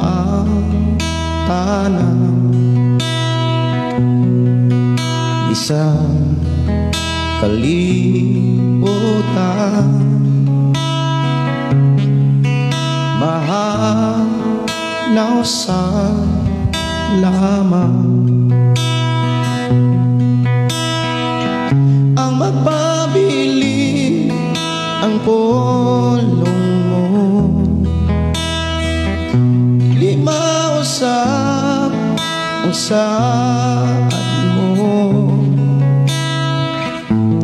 ang tanan, isang kalibutan. Mahal na usan lamang ang magpabili ang pulong mo. Lima usap ang saad mo,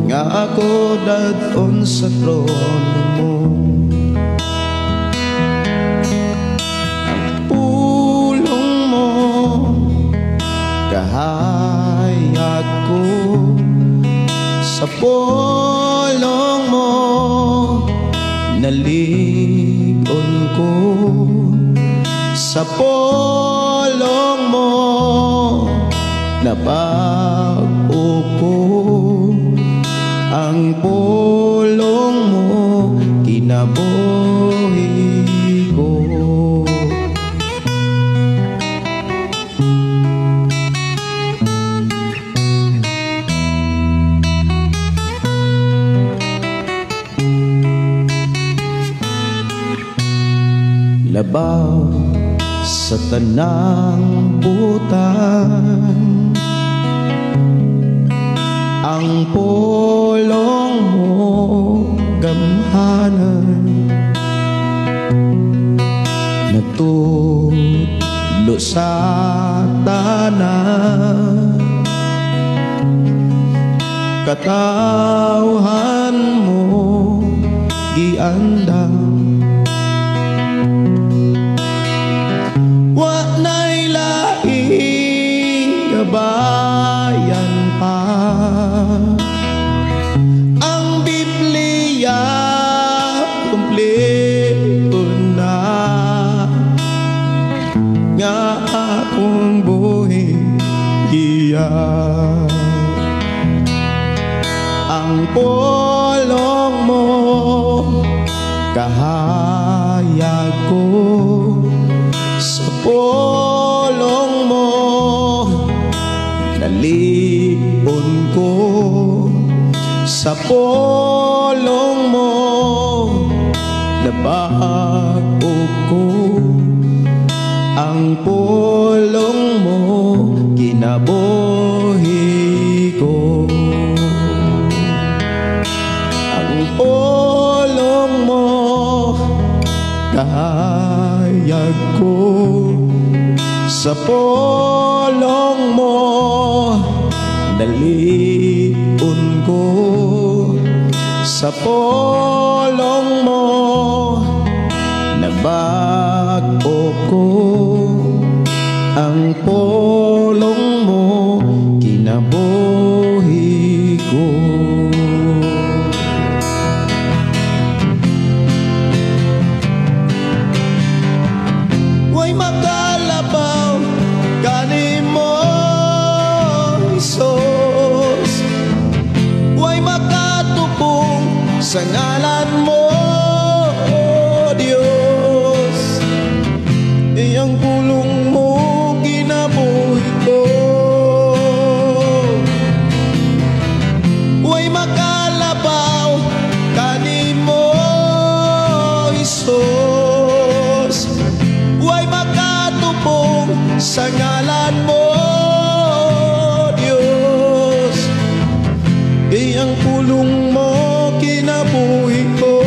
nga ako dadon sa trono mo. Ang pulong mo kahayag ko, sa pulong mo naligon ko, sa pulong mo napag-upo. Ang pulong mo kinabuhi ko. Labaw sa tanang butang, ang pulong mo gamhanan, natudlo sa tanan. Katawhan mo giandang, wa na'y laing gabayan pa. Ang Biblia kumpleto na, nga akong buhi iya. Ang pulong mo kahayag ko, sa pulong mo nalipon ko, sa pulong mo nabago ko. Ang pulong mo kinabuhi ko. Ang pulong mo kahayag ko, sa pulong mo nalipon ko, sa pulong mo nabago ko. Ang pulong mo kinabuhi ko. Way magkalabaw kanimo Hesus, way makatupong sa ngalan mo Diyos. Iyang pulong mo kinabuhi ko. Way makalabaw kanimo Hesus, way makatupong sa ngalan mo Diyos. Iyang pulong mo kinabuhi ko.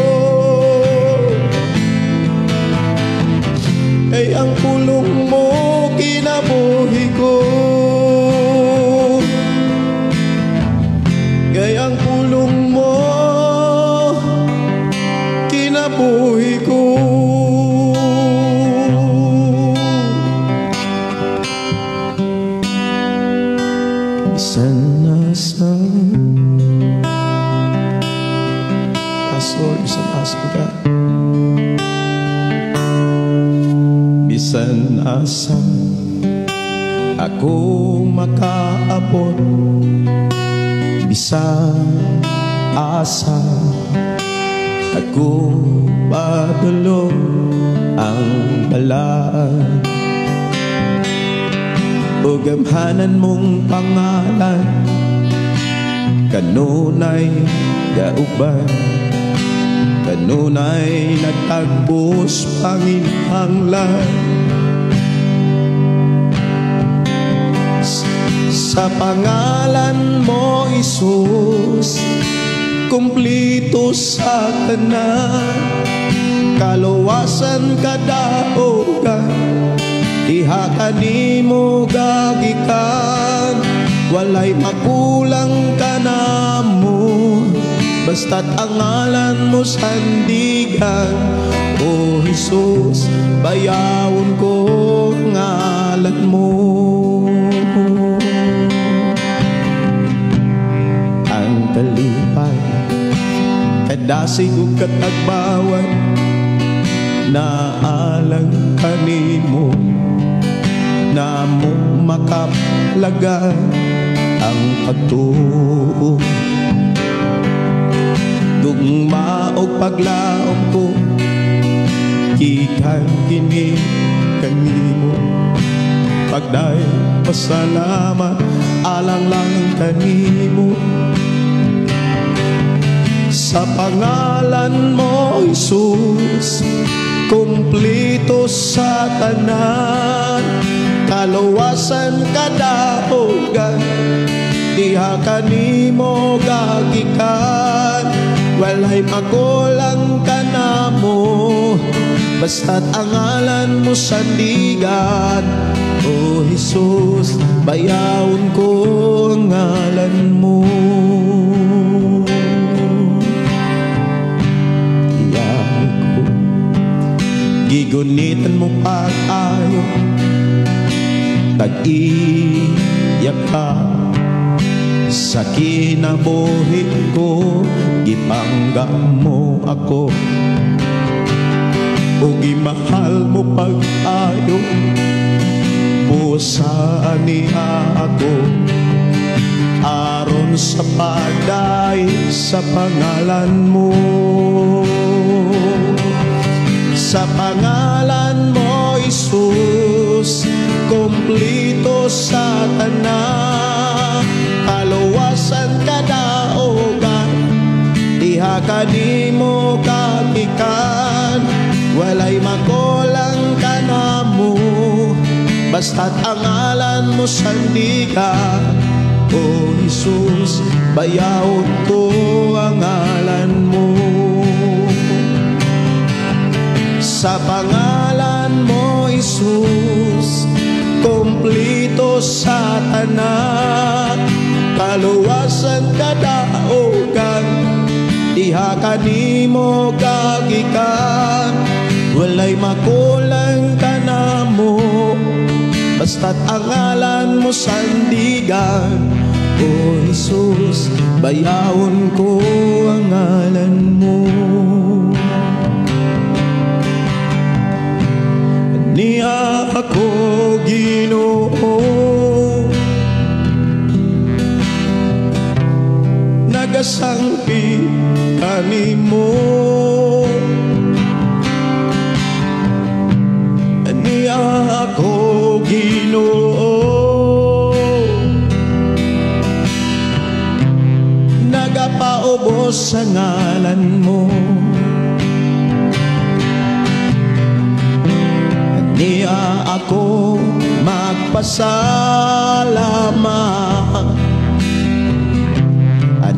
Iyang pulong mo kinabuhi ko. Iyang pulong mo kinabuhi ko. Bisan nasa Lord, bisan asa ka, bisan asa ako makaabot, bisan asa ako padulong, ang balaan. O gamhanan mong pangalan, kanunay gauban, kanunay nagtagbos panginhanglan. Sa pangalan mo, Isus, kumplito sa tanan, kaluwasan kadaogan, diha kanimo gagikan, walay makulang ka namo, basta't ang ngalan mo sandigan. O Jesus, bayawon ko ngalan mo. Ang kalipay kadasig ug katagbawan, naalang kanimo, namo makaplagan ang pagtuo. Dugma o paglaom ko, gikan kini kanimo, pagday pasalamat alang lang kanimo. Sa pangalan mo, Jesus, kumplito sa tanan, kaluwasan kadaogan, diha kanimo gagikan, walay magulang ka namo, basta't ang ngalan mo sandigan. O Jesus, bayawon ko ang ngalan mo. Gigunitan mo pag-ayo, tag-iyak ka sa kinabuhi ko, gipangga mo ako, o gimahal mo pag-ayo, pusaan niya ako, aron sa pagday sa pangalan mo. Sa pangalan mo, Jesus, kumplito sa tanan, kaluwasan kadaogan, diha kanimo kagikan, walay makulang ka namo, basta't ang ngalan mo sandigan. O Jesus, bayawon ko ang ngalan mo. Sa pangalan mo, Jesus, kumplito sa tanan, kaluwasan kadaogan, diha kanimo gagikan, walay makulang ka namo, basta't ang ngalan mo sandigan. O Jesus, bayawon ko ang ngalan mo. Niya ako, Ginoo, nagasangpi kanimo. Niya ako, Ginoo, nagapaubos sa ngalan mo. Niya ako magpasalamat,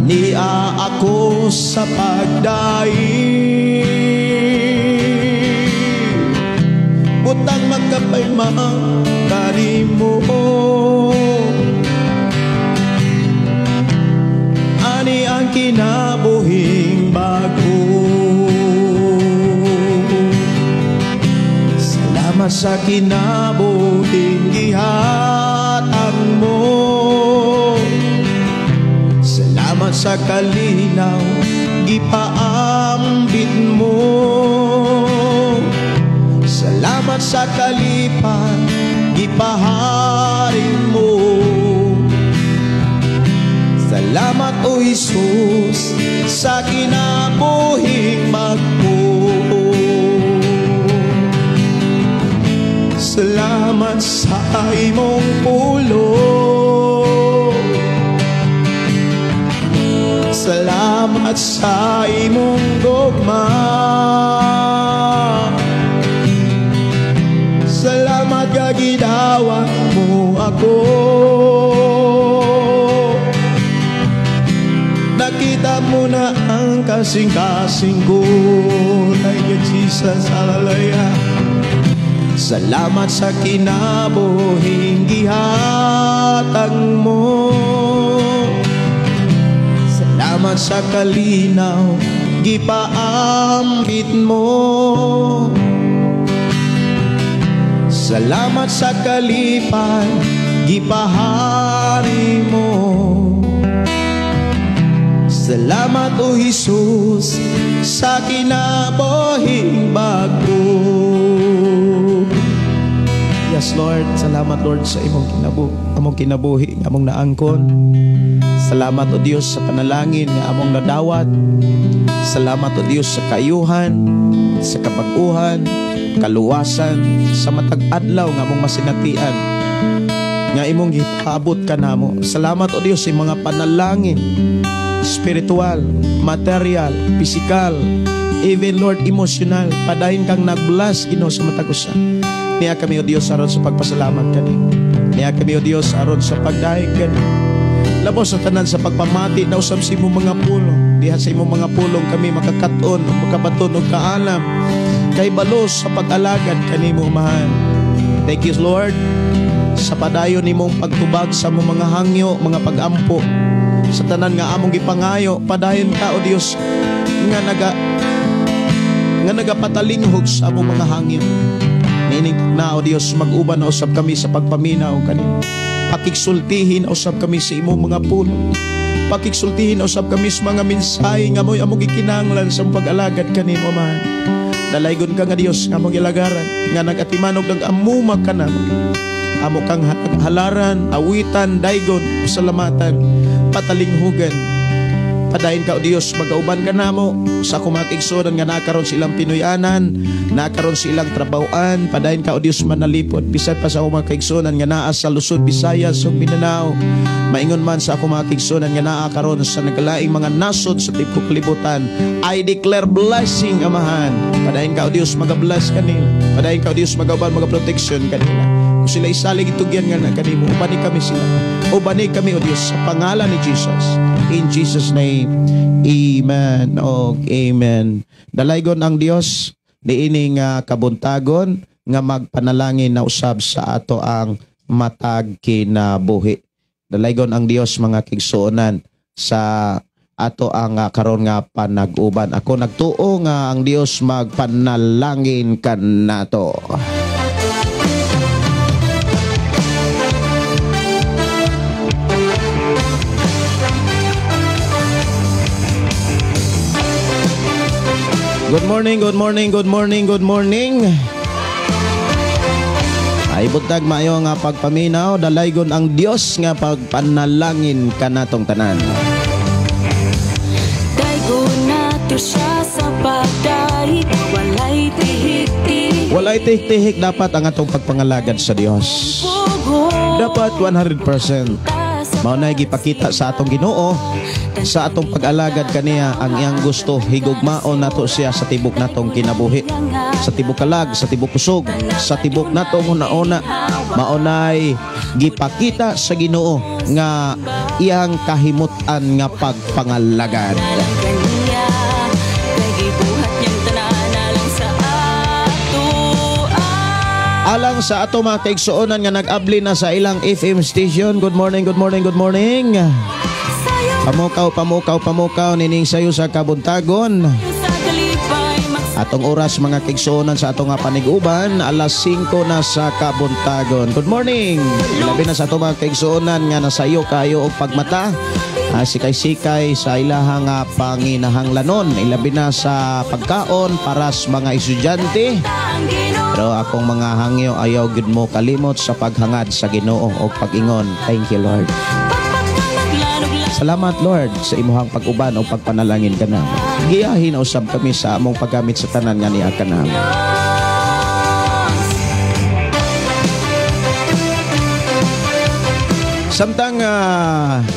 niya ako sa pagdaig, butang magkapayman kanimo, ani ang kinabuhing bago. Sa kinabuhing gihatag mo, salamat sa kalinaw gipaambit mo, salamat sa kalipan gipaharin mo. Salamat o Jesus sa kinabuhing magpo. Salamat sa imong pulong, salamat sa imong gugma, salamat ka gidawat mo ako. Nakita mo na ang kasing-kasing ko. Thank you, Jesus. Hallelujah. Salamat sa kinabuhing gihatag mo. Salamat sa kalinaw gipaambit mo. Salamat sa kalipan gipahari mo. Salamat o Jesus sa kinabuhing bago. Yes Lord, salamat Lord sa imong kinabuhi nga among naangkon. Salamat o Dios sa panalangin nga among nadawat. Salamat o Dios sa kaayuhan, sa kabag-uhan, kaluwasan, sa matag adlaw nga among masinatian nga imong gipaabot kanamo. Salamat o Dios sa mga panalangin spiritual, material, physical, even Lord emotional. Padayon kang nagbless Ginoo sa matag usa. Niya kami o Dios aron sa pagpasalamat kanimo. Niya kami o Dios aron sa pagdahig kanimo. Labos sa tanan sa pagpamati na usab sa imong mga pulong. Diha sa imong mga pulong kami makakaton, makabaton og kaalam kay balos sa pag-alagad kanimo Amahan. Thank you Lord sa padayon nimong pagtubag sa among mga hangyo, mga pag-ampo sa tanan nga among gipangayo. Padayon ka o Dios nga nagapatalinghog sa among mga hangyo. Nining na o Dios mag-uban na usab kami sa pagpaminaw kanimo. Pakiksultihin na usab kami sa imong mga pulong. Pakiksultihin na usab kami sa mga mensahe nga mo'y among gikinahanglan sa pag-alagad kanimo Amahan. Dalaygon ka nga Dios nga among ilagaran nga nagatimanog ng amuma kanamo. Amo kang halaran, awitan, daygon, salamatan, patalinghugan. Padayon ka o Dios, magauban ka namo sa kumakigsunan nga nakaroon silang pinuyanan, nakaroon silang trabahoan. Padayon ka o Dios manalipod bisan pa sa kumakigsunan nga naa sa Luzon, Visayas ug Mindanao. Maingon man sa kumakigsunan nga naa karon sa naglaing mga nasod sa tibok kalibutan. I declare blessing Amahan. Padayon ka o Dios magabless kanila. Padayon ka o Dios magauban protection kanila. Kung sila isalig itugyan nga na kanimo, ubani kami sila. Ubani kami o Dios sa pangalan ni Jesus. In Jesus name, amen o amen. Dalaygon ang Dios niining kabuntagon nga magpanalangin na usab sa ato ang matag kinabuhi. Dalaygon ang Dios mga kigsuonan sa ato ang karon nga panag-uban. Ako nagtuo nga ang Dios magpanalangin kanato. Good morning, good morning, good morning, good morning. Ay buntag maayo nga pagpaminaw, dalaygon ang Dios nga pagpanalangin kanatong tanan. Daygon nato siya sa pagdahig, walay tihik-tihik. Walay tihik-tihik dapat ang atong pagpangalagad sa Dios. Dapat 100%. Mao na gipakita sa atong Ginoo sa atong pag-alagad kaniya ang iyang gusto. Higugmaon nato siya sa tibok natong kinabuhi, sa tibok kalag, sa tibok kusog, sa tibok natong una-una. Maunay gipakita sa Ginoo nga iyang kahimutan nga pagpangalagad. Alang sa ato mga kaigsuonan nga nag-abli na sa ilang FM station. Good morning, good morning, good morning. Pamukaw nining sayo sa kabuntagon. Atong oras mga kaigsuonan sa atong paniguban, alas 5 na sa kabuntagon. Good morning. Labi na sa ato mga kaigsuonan nga nasayo kayo og pagmata. Sikay-sikay sa ilahang panginahanglanon. Ilabi na sa pagkaon para sa mga estudyante. Pero akong mga hangyo ayaw gid mo kalimot sa paghangad sa Ginoo o pag-ingon. Thank you Lord. Salamat Lord sa imuhang pag-uban o pagpanalangin ka namin. Giyahin na usab kami sa among paggamit sa tanan nga niya ka namin. Samtang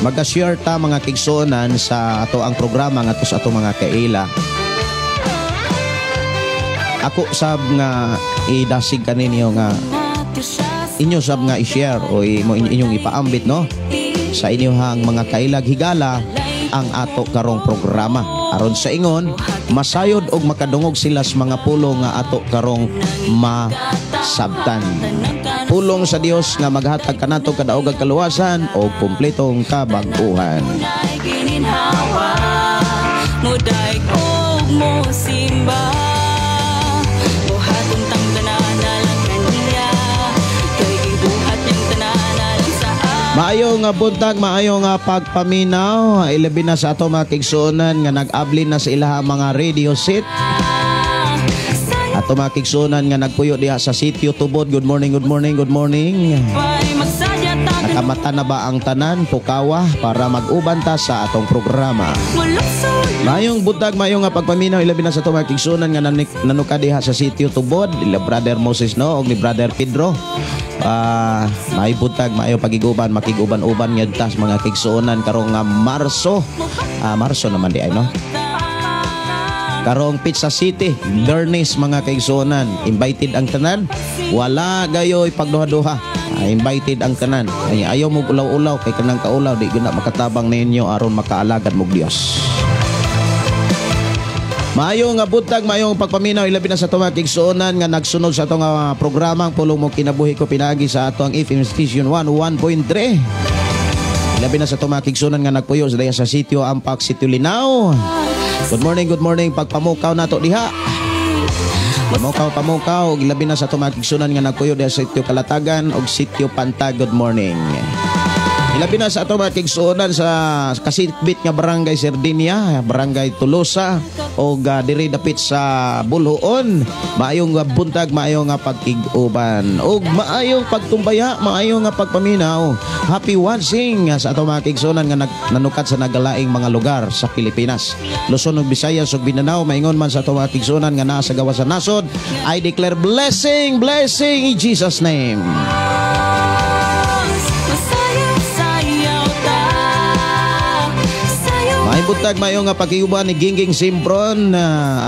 mag-share ta mga kigsuonan sa ato ang programa nga sa ato mga kaila. Ako sab nga idasig kaninyo nga inyo sab nga i-share o inyong ipaambit no sa inyong mga kailag higala ang ato karong programa. Aron sa ingon masayod og makadungog sila sa mga pulong nga ato karong masabtan. Pulong sa Dios nga maghatag kanato kadaog ag kaluwasan o kumpletong kabag-uhan. Muday ko mo simba. Maayong buntag, maayong pagpaminaw. Ilabi na sa ato mga kigsuonan nga nag-abli na sa ilaha mga radio set. Ato mga kigsuonan nga nagpuyo diha sa sitio Tubod. Good morning, good morning, good morning. Nakamata na ba ang tanan, pukawa para mag-uban ta sa atong programa. Maayong buntag, maayong pagpaminaw. Ilabi na sa ato mga kigsuonan nga nanuka diha sa sitio Tubod. Ila Brother Moses no, o ni Brother Pedro. May buntag, maayo pagiguban, makiguban-uban nga tas mga kigsuonan karong Marso. Marso naman di ay no. Karong Pizza City, Dernis mga kigsuonan. Invited ang tanan. Wala gayoy pagduha-duha. Invited ang tanan. Ayaw mo ulaw-ulaw kay kanang kaulaw di guna makatabang ninyo aron makaalagad mo Dios. Maayong buntag, maayong pagpaminaw. Ilabi na sa itong mga kigsuonan nga nagsunod sa itong programang Pulong Mo Kinabuhi ko pinagi sa atong FM Station 101.3. Ilabi na sa itong mga kigsuonan nga nagpuyo sa sitio Ampak, Sitio Linao. Good morning, pagpamukaw na to diha. Pamukaw. Ilabi na sa itong mga kigsuonan nga nagpuyo diha sa sitio Kalatagan o sitio Pantag. Good morning. Ilabi na sa ato mga kigsuonan sa kasitbit nga barangay Sardinia, barangay Tolosa o diri dapit sa Bulhoon. Maayong buntag, maayong pagkiguban o maayong pagtumbaya, maayong pagpaminaw. Happy watching sa ato mga kigsuonan nga nanukat sa nagalaing mga lugar sa Pilipinas. Luzon ug Visayas ug Mindanao, maingon man sa ato mga kigsuonan nga naa sa gawas sa nasod. I declare blessing in Jesus name. May buntag, mayong pagkiyuban ni Gingging Simpron,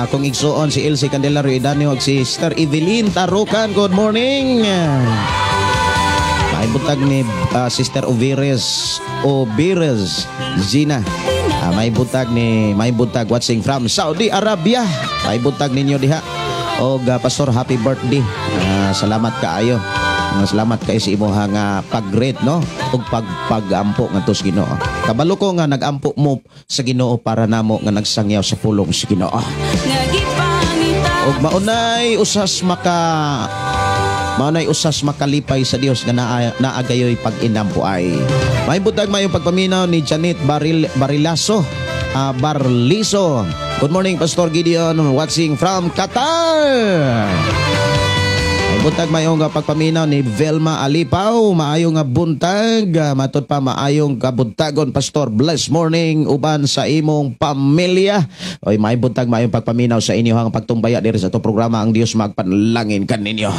akong igsuon si Elsie Candelario Idanio ug si Sister Evelyn Tarukan. Good morning. May buntag ni Sister Ovires Gina. May buntag watching from Saudi Arabia. May buntag ninyo diha. Og Pastor, happy birthday. Salamat kaayo. Salamat kay sa imong pag-great no ug pag-ampo ngadto sa Ginoo. Kabalo ko nga nag-ampo mo sa Ginoo para namo nga nagsangyaw sa pulong sa Ginoo. Ug maunay usas makalipay sa Dios nga naagayoy pag-inampo ay. May buntag mayong pagpaminaw ni Janet Barliso. Good morning, Pastor Gideon, watching from Qatar. Buntag mayong pagpaminaw ni Velma Alipaw. Maayong buntag, matod pa maayong kabuntagon Pastor. Blessed morning uban sa imong pamilya. Oy, may buntag mayong pagpaminaw sa inyo hang pagtumbaya diri sa itong programa. Ang Dios magpanalangin kaninyo.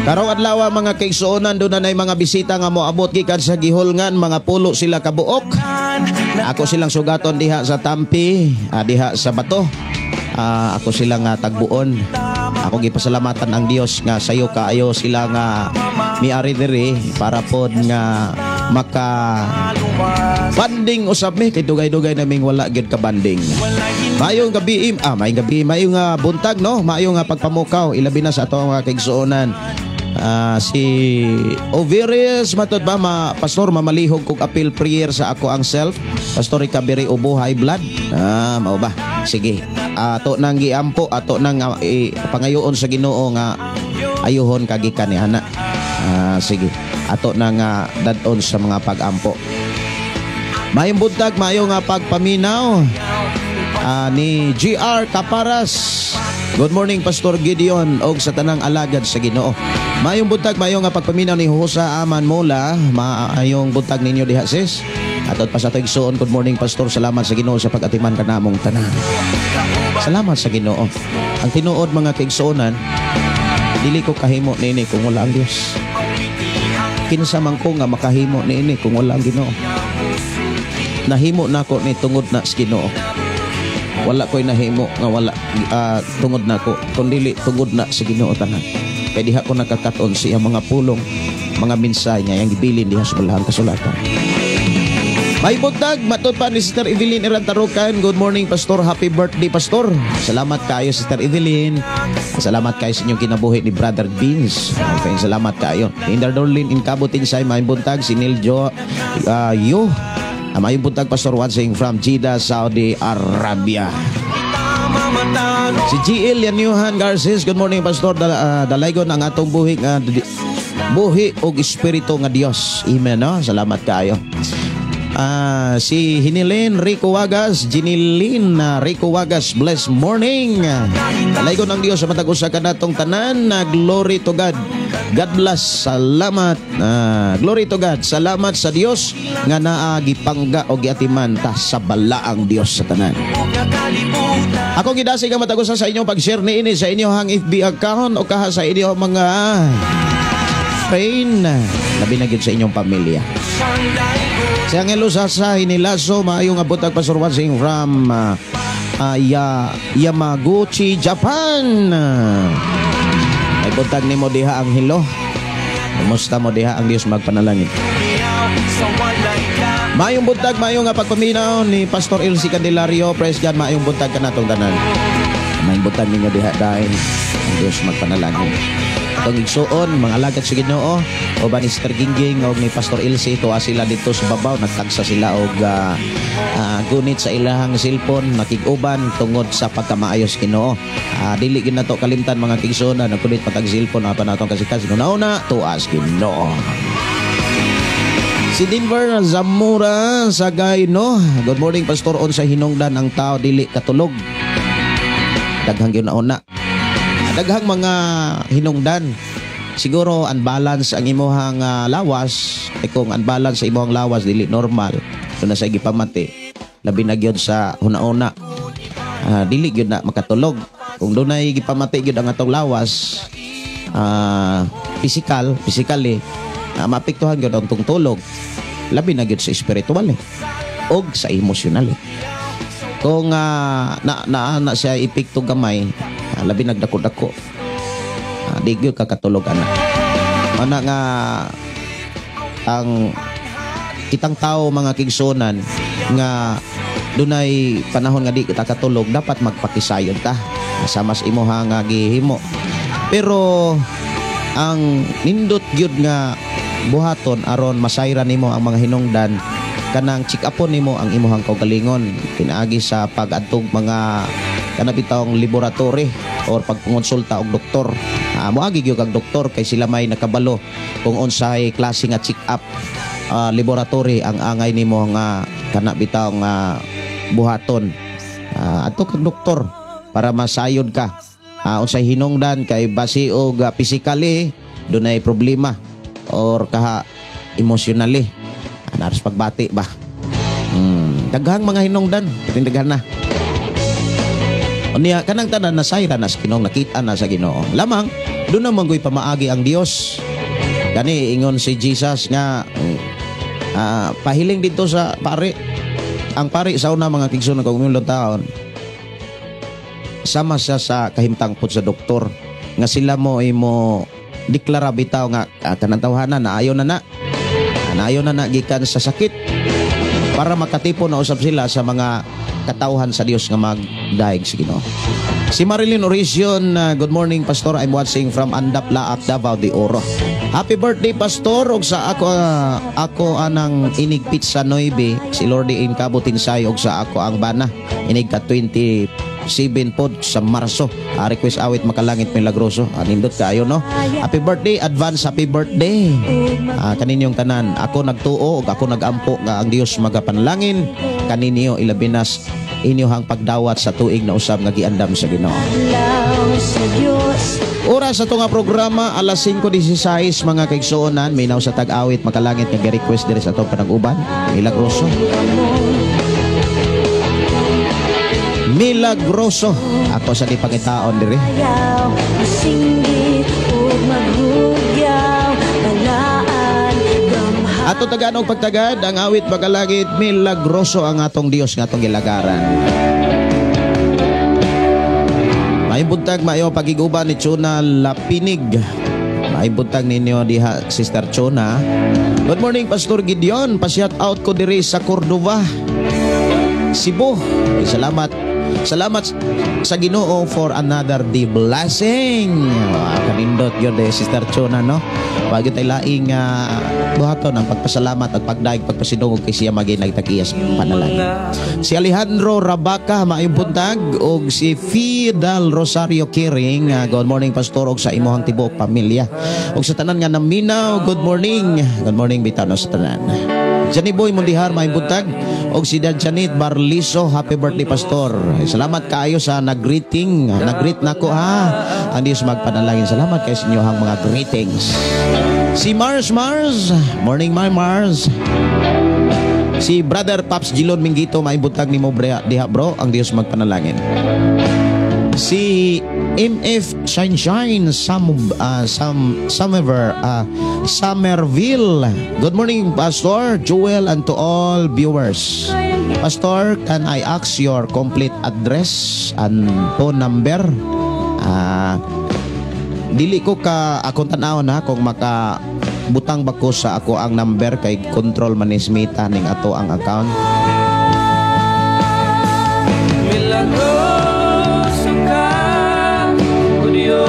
Karong adlaw mga kigsuonan doon na mga bisita nga moabot gikan sa gihulngan, mga pulo sila kabuok. Ako silang sugaton diha sa Tampi, diha sa Bato. Ako silang tagbuon. Ako gipasalamatan ang Dios nga sayo kaayo sila nga miari diri para pod nga maka banding usab mi kay dugay-dugay naming wala gyud ka banding. Mayong gabi, mayong buntag no, mayong pagpamukaw ilabi na sa ato mga kigsuonan. Si Ovirius matod ba Pastor mamalihog kog appeal prayer sa ako ang self. Pastor Ikabiri ubo high blood. Mao ba? Sige. Ato nang giampo, ato nang pangayoon sa Ginoo nga ayuhon kagikan ni ana. Sige. Ato nang dadon sa mga pag-ampo. Mayong buntag, mayong pagpaminaw ni GR Caparas. Good morning, Pastor Gideon og sa tanang alagad sa Ginoo. Mayong buntag, mayong pagpaminaw ni Husa Aman Mola. Mayong buntag ninyo diha sis. Atot pa sa ito igsuon, good morning Pastor, salamat sa Ginoo sa pag-atiman ka namong tanan. Salamat sa Ginoo. Ang tinuod mga kaigsuonan, dili ko kahimo niini kung wala ang Dios. Kinsa man ko nga makahimo niini kung wala ang Ginoo. Nahimo nako ni tungod na sa Ginoo. Wala ko'y nahimo nga wala tungod nako, kundi tungod na sa Ginoo tanan. Kay diha ko nakakaton siya mga pulong, mga mensahe niya yang gibilin diha sa balahang kasulatan. May buntag, matod pa ni Sister Evelyn Irantarukan. Good morning, Pastor. Happy birthday, Pastor. Salamat kayo, Sister Evelyn. Salamat kayo sa inyong kinabuhi ni Brother Beans. Okay, salamat kayo. Inder Dorlin, in Kabutin say, may buntag. Si Niljo, may buntag, Pastor Wansing from Jeddah, Saudi Arabia. Si GL Yanyuhan Garces. Good morning, Pastor. Dalaygon ang atong buhi o espiritu nga Dios. Amen, no? Salamat kayo. Si Hinilin Rico Wagas, Jinilin Rico Wagas, blessed morning. Dalaygon ng Dios sa matag usa kanatong tanan. Glory to God. God bless. Salamat. Glory to God. Salamat sa Dios nga naagipangga o giatiman ta sa balaang Dios sa tanan. Ako gidasig ang matag usa sa inyong pag-share niini sa inyong FB account o kaha sa inyong mga pain labi na gyud sa inyong pamilya. Si Angelo Sasa Hinilaso, maayong abot ang Pastor Wansing from Yamaguchi, Japan. Ay buntag ni mo diha ang hilo. Kumusta mo diha ang Dios magpanalangin. Maayong buntag, maayong nga pagpaminaw ni Pastor Elsie Candelario. Praise God, maayong buntag ka natong tanan. Maayong buntag ninyo diha dahil ang Dios magpanalangin. Itong igsuon, mga alagad sa Ginoo o ba ni Sister Gingging o ni Pastor Elsie, tuwa sila dito sa babaw, nagtagsa sila o gunit sa ilahang cellphone, nakiguban tungod sa pagkamaayos Ginoo. Dili gid nato kalimtan mga igsuon na nagkunit patag cellphone apa natong kasikas una tuwa sa Ginoo. Si Denver Zamora Sagay, no? Good morning, Pastor. On sa hinungdan ang tao dili katulog. Daghang gyud nauna. Daghang mga hinungdan. Siguro unbalance ang imuhang lawas. Kung unbalance sa imuhang lawas dili normal, doon na sa gipamati. Labi na gyud sa una-una. Dili gyud na makatulog. Kung doon na gipamati gyud ang atong lawas, physically, maapektuhan gyud ang tulog. Labi na gyud sa spiritual og sa emosyonal. Kung na siya epekto gamay, labi nagdako-dako, di gyud kakatulog anak. Ana nga ang kitang tao mga kigsunan nga dunay panahon nga di kita katulog, dapat magpakisayon ta sama sa imuha nga gihimo. Pero ang nindot gyud nga buhaton aron masayra nimo ang mga hinungdan, kanang check upon nimo ang imuhang kaugalingon pinaagi sa pag-adtog mga kanabitawng laboratory or pagkonsulta og doktor. Moagi gyud kag doktor kay sila may nakabalo kung unsay klase nga check up laboratory ang angay nimo nga kanabitawng buhaton. Adto kag doktor para masayod ka. Unsay hinungdan kay base og physically dunay problema or kaha emotionally. Naras pagbati ba? Daghang mga hinungdan, daghan na. Unya kanang tanan na sayra na sa Ginoo, nakita na sa Ginoo. Lamang doon naman go'y pamaagi ang Dios. Gani ingon si Jesus nga pahiling dito sa pare. Ang pare sa una mga kigsunan kag umilong taon, sama siya sa kahimtang pud sa doktor nga sila mo imo deklara bitaw nga kanang tawhanan na ayaw na gikan sa sakit para makatipon na usab sila sa mga katawhan sa Dios nga magdaig sa Ginoo. Si Marilyn Orizion, good morning Pastor, I'm watching from Andap Laak, Davao de Oro. Happy birthday Pastor, og sa ako anang inig pizza 9, si Lordy in Kabutin-Say, og sa ako ang bana inig ka 27 pod sa Marso. Request awit makalangit milagroso. Nindot kayo, no? Happy birthday, advance happy birthday. Kaninyong tanan, ako nagtuo ug ako nagampo nga ang Dios magapanalangin kaninyo ilabinas inyohang pagdawat sa tuig na usab nga giandam sa Ginoo. sa Diyos. Oras sa nga programa, alas 5:16 mga kaigsuonan, may naw sa tag-awit makalangit nga request diri sa atong panag-uban. Milagroso. Milagroso. Ako sa di pangitaon diri. Ayaw, masinggit o maghugyaw, balaan, gamha. Ato tagaan og pagtagad ang awit makalangit, milagroso ang atong Dios nga atong gilagaran. May buntag mayo pagiguban ni Chona Lapinig. May buntag ninyo diha Sister Chona. Good morning Pastor Gideon. Pa-shout out ko diri sa Cordova, Cebu. Salamat. Salamat sa Ginoo for another day blessing. Kanindot yun Sister Chona, no? Pag tayo laing buhaton ang pagpasalamat at pagdaig pagpasidungog kay siya maging nagtag-iyas panalangin. Si Alejandro Rabaca maayong buntag og si Fidel Rosario Kiring. Good morning Pastor og sa imuhang tibuok pamilya. Og sa tanan nga naminaw, good morning. Good morning bitano sa tanan. Johnny Boy Mundihar maayong buntag og si Janet Barliso, happy birthday Pastor. Salamat kaayo sa nag-greeting. Nag-greet nako ha. Ang Diyos magpanalangin. Salamat kay sa inyo hang mga greetings. Si Mars, morning my Mars. Si Brother Paps Gilon Mingito, maibuntag ni mo diha bro, ang Diyos magpanalangin. Si MF Sunshine Somerville. Good morning Pastor Joel and to all viewers. Pastor, can I ask your complete address and phone number? Dili ko ka akong tanaw na kung maka butang bako sa ako ang number kay control manismita ning ato ang account. Milagroso ka, O Diyos,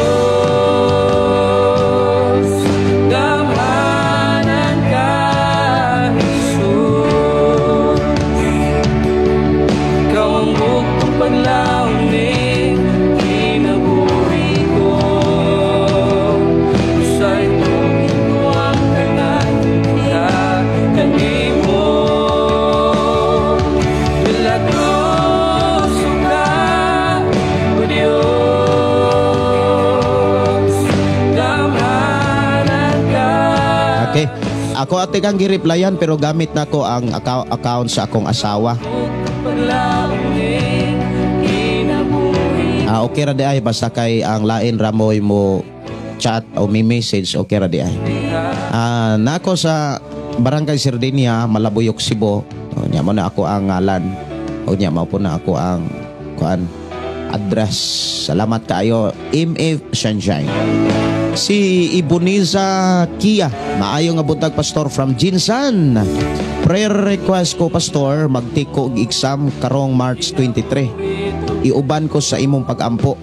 gamanan ka, Jesus. Ikaw ang bukong paglaonin, kinabuhi ko. Sa itong ang kanay, kakani mo. Milagroso ka, O Diyos, gamanan ka. Okay. Ako ate kang gi-replyan pero gamit na ko ang account sa akong asawa. Paglaonin, kinabuhi. Okay ra di ay basta kay ang lain ramoy mo chat o may message okay ra di ay. Nako sa Barangay Sardinia, Malabuyok, Cebu. Nya mo na ako ang ngalan. O nya mo po na ako ang kuan address. Salamat kaayo MF Sunshine. Si Ibuniza Kia, maayo nga buntag Pastor from Jinsan. Prayer request ko Pastor, magtiko og exam karong March 23. Iuban ko sa imong pag-ampo.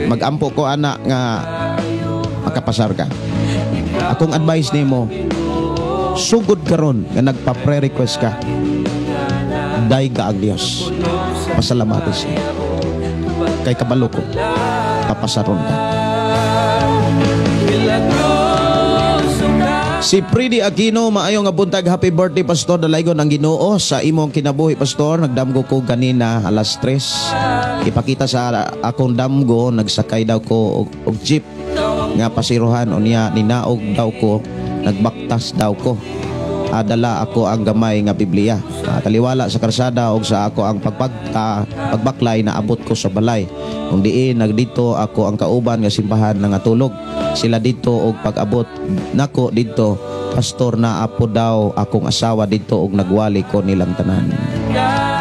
Mag-ampo ko ana nga makapasar ka. Akong advice nimo, sugod karon nga nagpa-prayer request ka. Day ka ang Dios. Pasalamatan siya. Kay kabalo ko, papasaron ka. Si Pridi Aquino, maayo nga buntag, happy birthday Pastor. Dalaygon ang Ginoo sa imong kinabuhi Pastor. Nagdamgo ko kanina alas 3. Ipakita sa akong damgo, nagsakay daw ko og jeep nga pasiruhan unya ninaog daw ko, nagbaktas daw ko. Dala ako ang gamay nga Biblia. Taliwala sa karsada og sa ako ang pagbaklay na abot ko sa balay. Kung diin nagdito ako ang kauban nga simbahan nga tulog. Sila dito og pag-abot nako dito, Pastor na apo daw akong asawa dito og nagwali ko nilang tanan.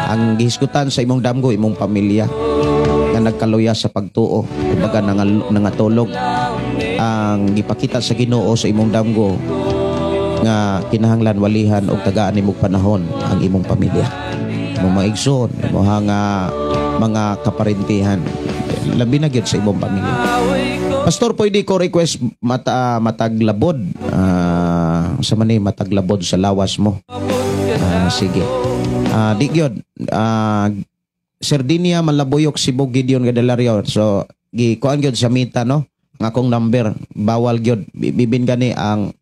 Ang gihisgutan sa imong damgo imong pamilya nga nagkaluya sa pagtuo, kumbaga nangatulog. Ang gipakita sa Ginoo sa imong damgo nga kinahanglan walihan og tagaan nimong panahon ang imong pamilya, imong mga igsoon, imong mga kaparintihan, labi na gyud sa imong pamilya. Pastor, pwede ko request mataglabod sa mani mataglabod sa lawas mo. Sige. Di gyud Sardinia, Malabuyok, Cebu, Gideon Gadalario. So gikuan gyud sa mita no, ang akong number bawal gyud bibin gani ang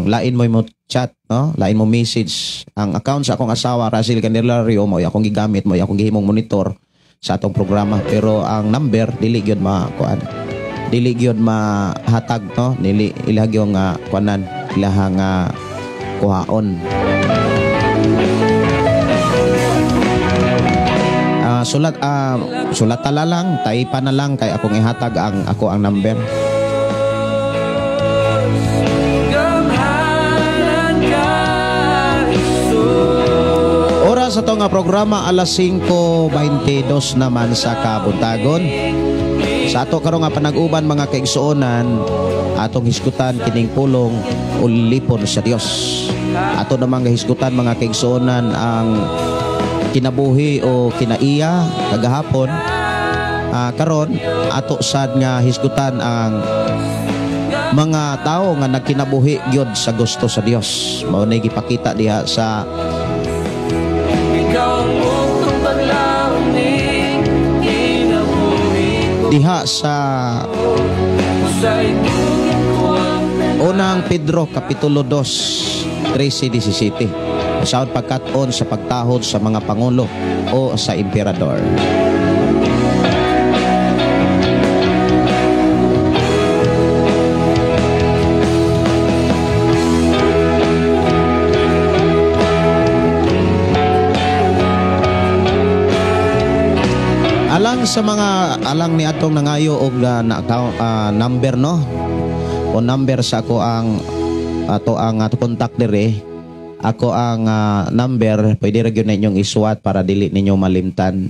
lain mo chat, no? Lain mo message. Ang account sa akong asawa, Russell Candelario, mo akong gigamit mo, akong gihimong monitor. sa atong programa, pero ang number dili gyud makuan, dili gyud mahatag, no, dili ilag yung kuanan, ilahang kuhaon. Sulat tala lang, taipa na lang kay akong ihatag ang number. Gamhanan ka, Jesus. Oras sa nga programa alas 5:22 naman sa kabuntagon. Sa ato karon nga panag-uban mga kaigsuonan, atong hisgutan kining pulong ulipon sa Dios. Ato namang hisgutan mga kaigsuonan ang kinabuhi o kinaiya kagahapon. Karon ato sad nga hisgutan ang mga tao nga nagkinabuhi gyud sa gusto sa Dios. Mao nay gipakita diha sa Ikaw ang bugtong paglaoning kinabuhi ko. diha sa Sa itugin ko ang unang Pedro kapitulo 2 13-17. Usaon pagkat-on sa pagtahod sa mga pangulo o sa emperador. Alang ni atong nangayo og number, no, o number sa ako ang contact dire. Ako ang number, pwede ra gyud ninyong isuwat para dili ninyo malimtan.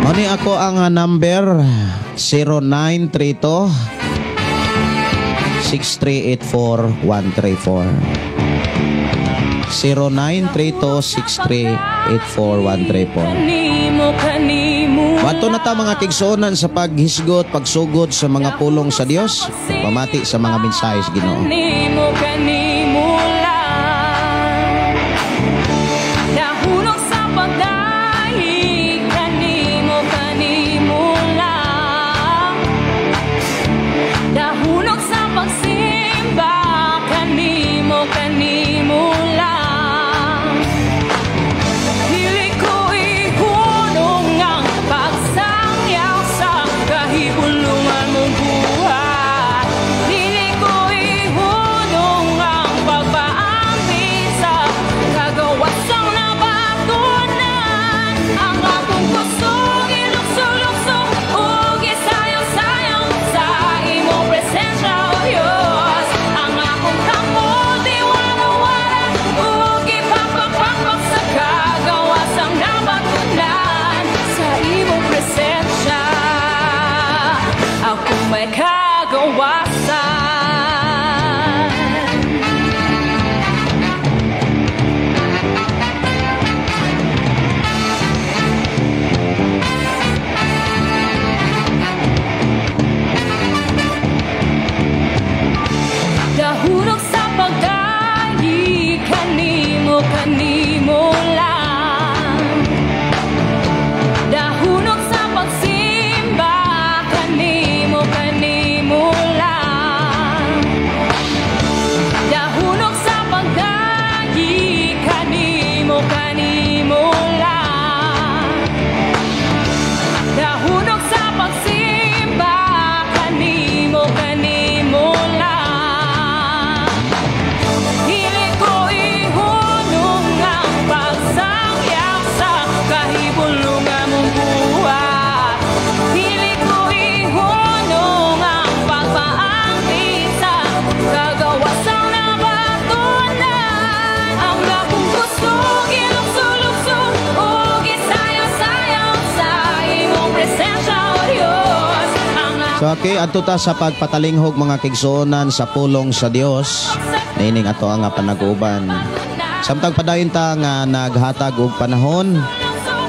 Mani ako ang number 0932 6384134. 0932-6384134. Wato na ta mga kigsuonan sa paghisgot, pagsugod sa mga pulong sa Dios, pamati sa mga mensahe sa Ginoo. Nahulog sa pagdahi, kanimo lang. Nahulog sa pagsimba, kanimo lang. Dili ko ihunong ang pagsangyaw sa kahibulungan mong buhay. Dili ko ihunong ang pagpaampi sa kagawasang nabatunan. Ang akong kusog ilukso-lukso ug isayaw-sayaw sa imong presensya, O Diyos. Ang akong kamot iwara-wara ug ipapakpakpak sa kagawasang nabatunan sa imong presensya. Ako may kagawasan. Dahurog sa pagdahi, kanimo lang. Dahurog sa pagsimba, kanimo lang. Dahurog sa pagdahi, kanimo lang. Dahurog sa pagsimba, kanimo lang. Dili ko ihunong ang pagsangyaw sa kahibulungan mong buhay. Dili ko ihunong ang pagpaangkin sa kagawasang nabatunan. Ang akong gustong ilukso-lukso ug isayaw-sayaw sa imong presensya, O Diyos. Ang So okay, adto ta sa pagpatalinghog mga kigsuonan sa pulong sa Dios. Nining ato ang panag-uban. Samtang padayon ta nga naghatag og panahon,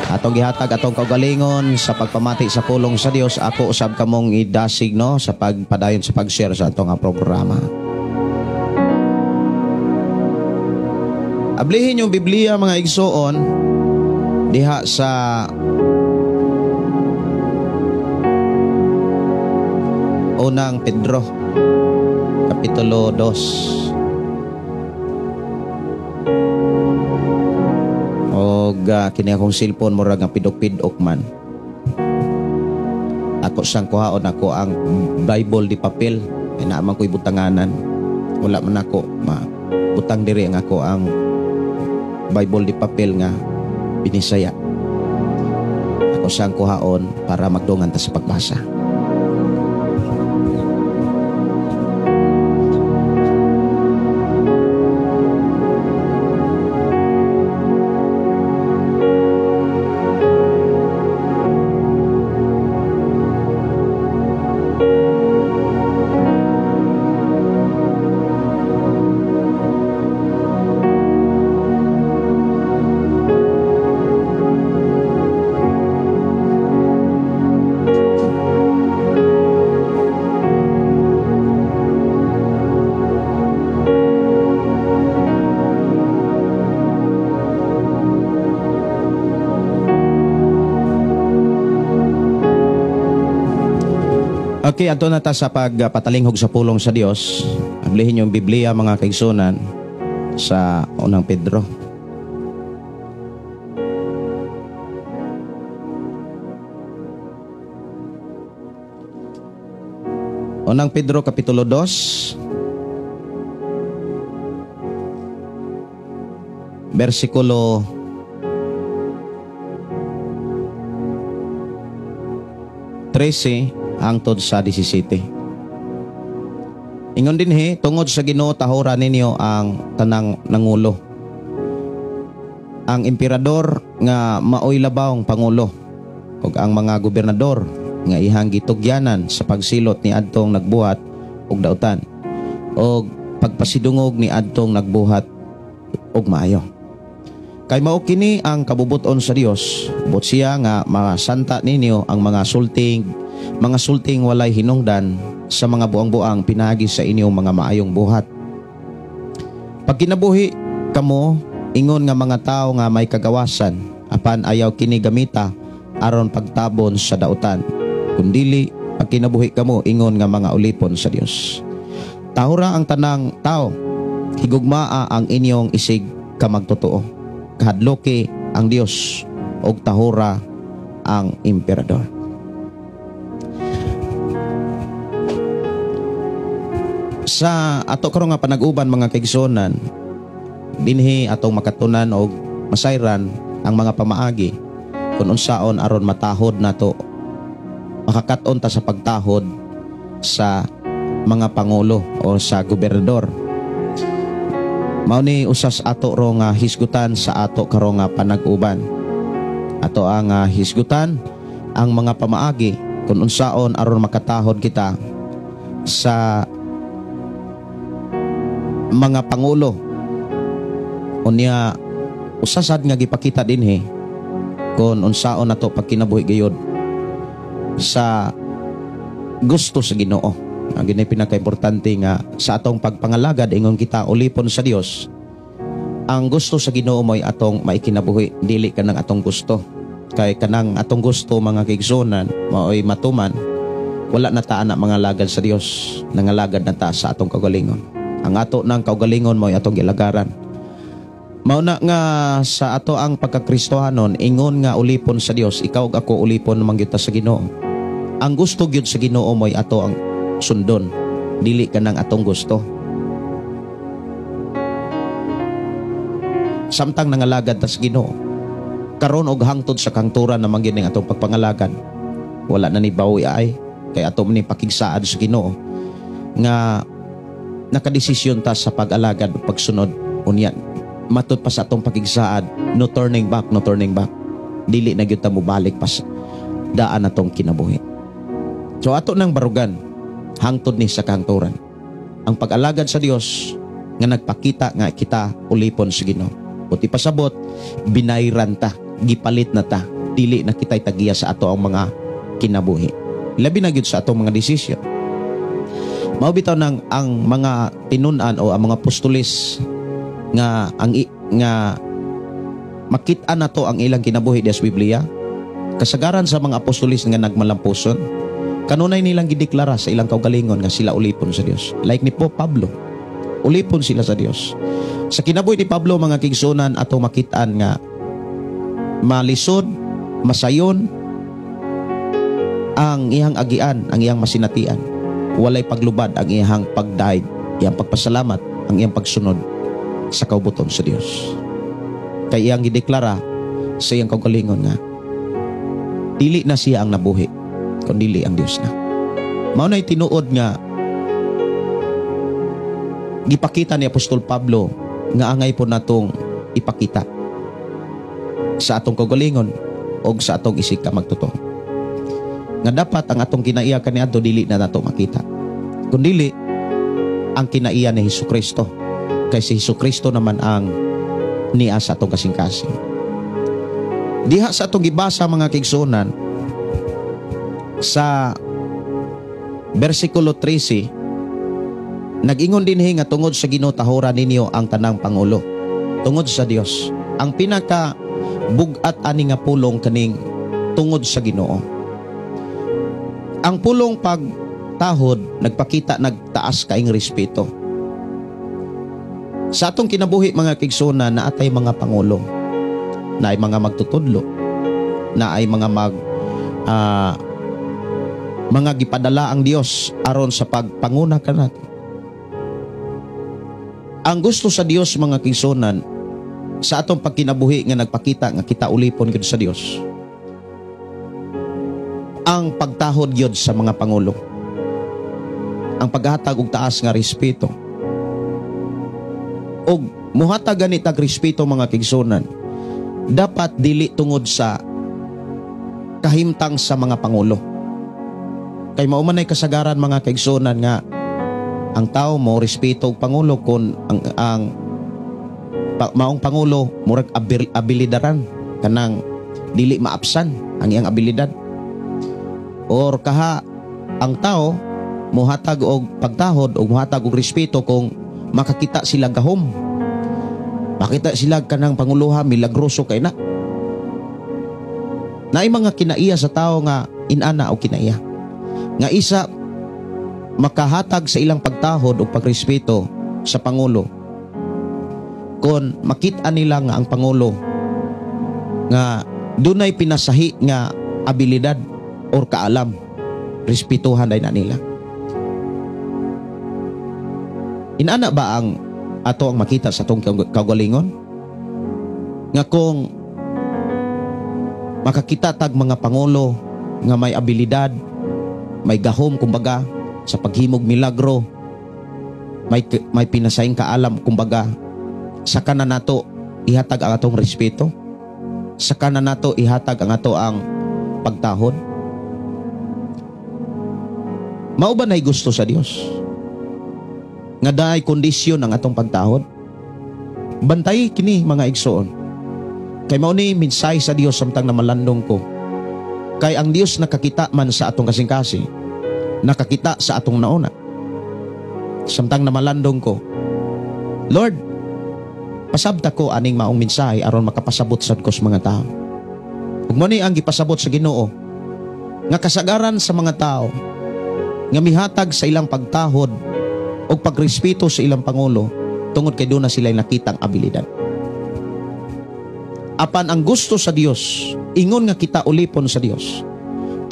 atong gihatag atong kaugalingon sa pagpamati sa pulong sa Dios. Ako usab kamong idasig, no, sa pagpadayon sa pag-share sa atong programa. Ablihin yung Biblia mga igsuon diha sa unang Pedro kapitulo 2. kini akong cellphone murag nga pidok-pidok man. Ako sang kuhaon ako ang Bible di papel. Ay naaman ko'y butanganan. Wala man ako butang diri nga ako ang Bible di papel nga binisaya. Ako sang kuhaon para magdungan ta sa pagbasa. Okay, ato na ta sa pagpatalinghog sa pulong sa Dios. Ablihin yung Biblia mga kaigsunan sa unang Pedro. Unang Pedro kapitulo 2 versikulo 13 hangtod sa 17. Ingon dinhi tungod sa Ginoo tahura ninyo ang tanang nangulo. Ang emperador nga maoy labawng pangulo ug ang mga gobernador nga ihang gitugyanan sa pagsilot ni adtong nagbuhat og dautan og pagpasidungog ni adtong nagbuhat og maayo. Kay mao kini ang kabubuton sa Dios, but siya nga masanta ninyo ang mga sulting walay hinungdan sa mga buang-buang pinagi sa inyong mga maayong buhat. Pag kinabuhi kamo, ingon nga mga tao nga may kagawasan, apan ayaw kini gamita aron pagtabon sa dautan. Kundili pag kinabuhi kamo, ingon nga mga ulipon sa Dios. Tahura ang tanang tao, higugmaa ang inyong isig kamagtotoo. Kahadloki ang Dios og tahura ang emperador. Sa ato karon nga panag-uban mga kaigsunan, dinhi atong makatunan og masayran ang mga pamaagi kung unsaon aron matahod nato, makakat-on ta sa pagtahod sa mga pangulo o sa gobernador. Mao ni usas ato ro nga hisgutan sa ato karon nga panag-uban. Ato ang hisgutan ang mga pamaagi kung unsaon aron makatahod kita sa mga pangulo. Unya usasad nga gipakita dinhi kung unsaon nato pagkinabuhi gayud sa gusto sa Ginoo. Ang ginay pinaka-importante nga sa atong pagpangalagad ingon kita ulipon sa Dios. Ang gusto sa Ginoo mo'y atong maikinabuhi, dili kanang atong gusto. Kay kanang atong gusto mga kaigsunan mao'y matuman, wala na ta ana mga lagad sa Dios, nangalagad na ta sa atong kaugalingon. Ang ato ng kaugalingon mo'y atong gilagaran. Mauna nga sa ato ang pagkakristohanon, ingon nga ulipon sa Dios, ikaw ug ako ulipon naman gyud ta sa Ginoo. Ang gusto gyud sa Ginoo mo'y ato ang sundon, dili ka ng atong gusto. Samtang nangalagad ta sa Ginoo, karon og hangtod sa kangturan na manggining atong pagpangalagad, wala na ni bawi ay kay ato ni pakigsaad sa Ginoo nga nakadesisyon ta sa pag-alagad ug pagsunod. Unya matud pa sa atong pakigsaad, no turning back, no turning back. Dili na gyud ta mobalik pa sa daan atong kinabuhi. So ato nang barugan hangtod ni sa kangturan ang pag-alagad sa Dios nga nagpakita nga kita ulipon sa Ginoo. Buti pasabot binayran ta, gipalit na ta, dili na kitay tagiya sa ato ang mga kinabuhi. Labi na gyud sa atong mga desisyon. Mao bitaw nang ang mga tinun-an o ang mga apostolis nga makit-an nato ang ilang kinabuhi sa Biblia. Kasagaran sa mga apostolis nga nagmalampuson, kanunay nilang gideklara sa ilang kaugalingon nga sila ulipon sa Dios. Like ni Pope Pablo, ulipon sila sa Dios. Sa kinabuhi ni Pablo mga kaigsunan, ato makitaan nga malisod, masayon ang iyang agian, ang iyang masinatian. Walay paglubad ang iyang pagdaig, iyang pagpasalamat, ang iyang pagsunod sa kaubuton sa Dios. Kay iyang gideklara sa iyang kaugalingon nga dili na siya ang nabuhi, kundi ang Dios na. Mao na'y tinuod nga gipakita ni Apostol Pablo nga angay po natong ipakita sa atong kaugalingon o sa atong isig ka magtuto. Nga dapat ang atong kinaiya kaniadto dili na nato makita, kundi ang kinaiya ni Hesukristo. Kay si Hesukristo naman ang niya sa atong kasing-kasing. Diha sa atong gibasa mga kaigsuonan sa versikulo 13, nag-ingon dinhi nga tungod sa Ginoo tahoran ninyo ang tanang pangulo. Tungod sa Dios. Ang pinaka bugat ani nga pulong kaning tungod sa Ginoo. Ang pulong pagtahod nagpakita nagtaas kaing respeto. Sa atong kinabuhi mga kaigsuonan na atay mga pangulo, na ay mga magtutudlo, na ay mga mga gipadala ang Dios aron sa pagpanguna kanat. Ang gusto sa Dios mga kaigsuonan sa atong pagkinabuhi nga nagpakita nga kita ulipon gid sa Dios, ang pagtahod gyud sa mga pangulo, ang paghatag og taas nga respeto. Og muhatag gani tag respeto mga kaigsuonan, dapat dili tungod sa kahimtang sa mga pangulo. Kay mao man ay kasagaran mga kaigsuonan nga ang tao mo respeto og pangulo kun ang maong pangulo murag abilidaran, kanang dili maapsan ang iyang abilidad. Or kaha ang tao muhatag og pagtahod o muhatag og respeto kung makakita sila gahom, makita sila kanang panguluha milagroso kay na. Naay mga kinaiya sa tao nga inana o kinaiya nga isa makahatag sa ilang pagtahod o pagrespeto sa pangulo kung makita nila nga ang pangulo nga dunay pinasahi nga abilidad or kaalam, respetuhan day na nila. Inana ba ang ato ang makita sa atong kaugalingon? Nga kung makakita tag mga pangulo nga may abilidad, may gahom kumbaga sa paghimog milagro, may pinasayang kaalam kumbaga, saka na nato ihatag ang atong respeto, saka na nato ihatag ang ato ang pagtahod. Mao ba nay gusto sa Dios nga daay kondisyon ang atong pagtahod? Bantay kini mga igsoon. Kay mao ni minsay sa Dios samtang na malandong ko. Kay ang Dios nakakita man sa atong kasing-kasing, nakakita sa atong nauna. Samtang na malandong ko, Lord, pasabta ko aning maong mensahe aron makapasabot sad ko sa mga tao. Ug mo ni ang gipasabot sa Ginoo nga kasagaran sa mga tao nga mihatag sa ilang pagtahod o pagrespeto sa ilang pangulo tungod kay doon na sila nakitang abilidad. Apan ang gusto sa Dios, ingon nga kita ulipon sa Dios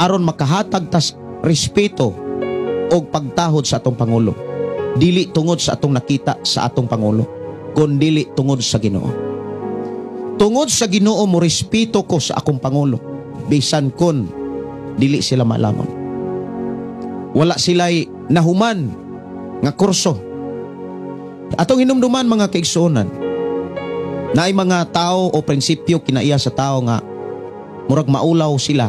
aron makahatag tas respeto o pagtahod sa atong pangulo, dili tungod sa atong nakita sa atong pangulo, kundi dili tungod sa Ginoo. Tungod sa Ginoo mo respeto ko sa akong pangulo, bisan kun dili sila malamon, wala sila'y nahuman nga kurso. Atong hinumduman mga kaigsuonan, na ay mga tao o prinsipyo kinaiya sa tao nga murag maulaw sila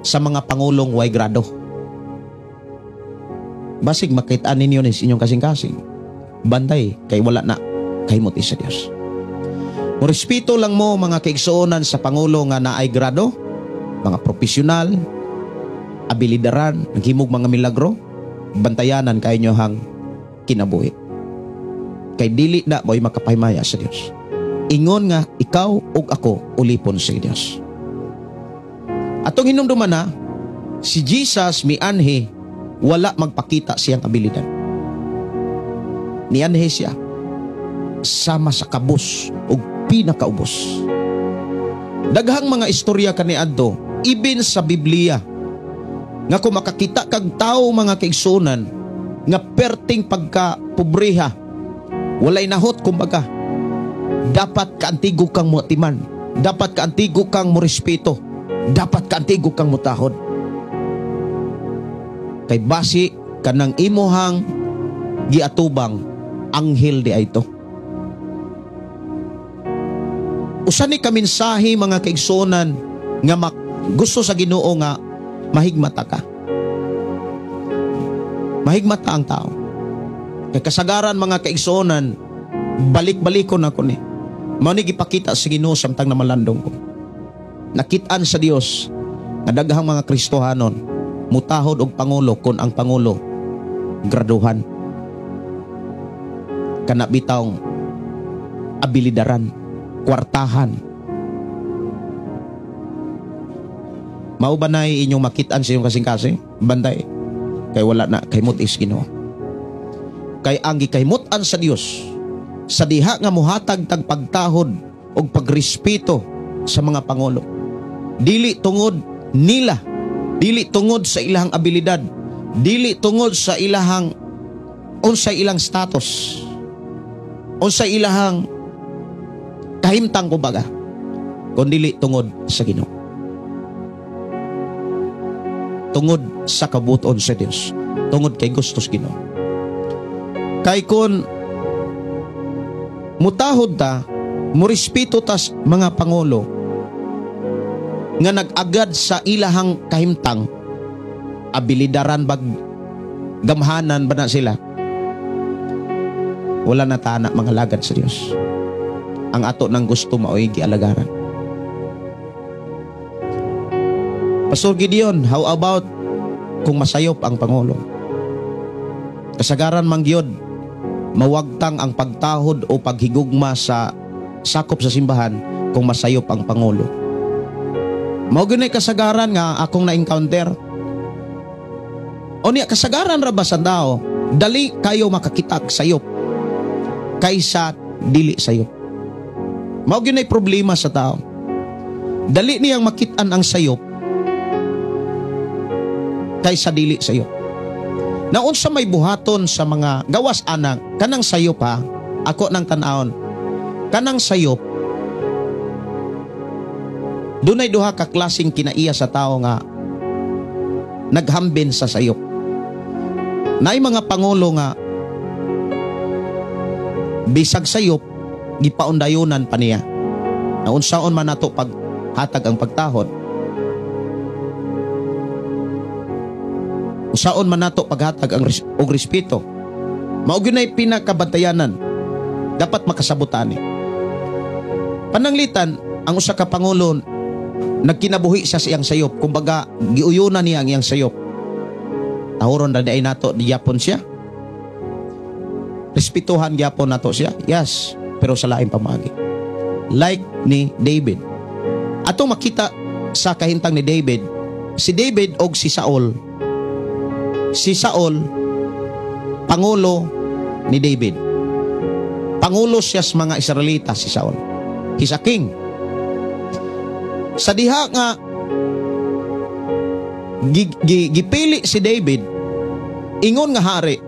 sa mga pangulong way grado. Basig makitaan ninyo ni inyong kasing-kasing, bantay kay wala na kahimot sa Dios. Respeto lang mo mga kaigsuonan sa pangulo nga naay grado, mga profesional, abilidaran, naghimog mga milagro, bantayanan kay inyo hang kinabuhi. Kay dili na mo'y makapahimaya sa Dios. Ingon nga ikaw ug ako ulipon sa Dios. Atong hinumduman na si Jesus mianhi wala magpakita siyang abilidad. Nianhi siya sama sa kabus ug pinakaubos. Daghang mga istorya kaniadto, even sa Biblia, nga kung makakita kag tao mga kaigsunan, nga perting pagka-pobriha, walay nahot kumbaga, dapat kaantigo kang muatiman, dapat kaantigo kang morespeto, dapat kaantigo kang mutahod. Kay basi kanang imuhang giatubang anghel di ay ito. Usa ni kaminsahi mga kaigsunan nga gusto sa Ginoo nga mahigmata ka. Mahigmata ang tao. Kay kasagaran mga kaigsunan, balik-balikon ako ni. Mao ni gipakita sa Ginoo samtang namalandong ko. Nakit-an sa Dios nga daghang mga Kristohanon mutahod og pangulo kun ang pangulo graduhan. Kana bitawng abilidaran, kwartahan. Mao ba na inyong makit-an sa inyong kasing-kasing? Banday. Kay wala na, kay mutis Ginoo. Kay ang gikahimut-an sa Dios, sa diha nga muhatag tag pagtahod og pagrespeto sa mga pangulo. Dili tungod nila, dili tungod sa ilahang abilidad, dili tungod sa ilahang unsay ilang status, unsay ilahang kahimtang kumbaga, kundi dili tungod sa Ginoo. Tungod sa kabuton sa Dios, tungod kay gustos Ginoo. Kay kun mutahod ta, morespeto tas mga pangulo nga nag-agad sa ilahang kahimtang, abilidaran bag gamhanan ba na sila, wala na tana mga lagad sa Dios. Ang ato nang gusto maoy gialagaran. Pastor Gideon, how about kung masayop ang pangulo? Kasagaran mangyod mawagtang ang pagtahod o paghigugma sa sakop sa simbahan kung masayop ang pangulo. Mao gyud kasagaran nga akong na-encounter. O niya kasagaran ra ba sa tao, dali kayo makakita og sayop kaysa dili sayop. Mao gyud problema sa tao. Dali niyang makit-an ang sayop kaysa dili sayop. Na unsa may buhaton sa mga gawas anak, kanang sayop ha, ako nang tan-awon, kanang sayop, dunay duha ka klaseng kinaiya sa tao nga naghambin sa sayop. Naay mga pangulo nga bisag sayop, gipaundayunan pa niya. Na unsaon man nato pag hatag ang pagtahod, usaon man nato paghatag ang og respeto, mao gyud nay pinakabantayanan dapat makasabutan ni. Pananglitan ang usa ka pangulo nagkinabuhi sa iyang sayop, kumbaga giuyunan niya ang iyang sayop. Tahuron na ay nato diyapon siya, respetuhan gyapon nato siya, yes, pero sa laing pamaagi. Like ni David, ato makita sa kahintang ni David, si David og si Saul. Si Saul, pangulo ni David. Pangulo siya sa mga Israelita, si Saul. He's a king. Sa diha nga gipili si David, ingon nga hari,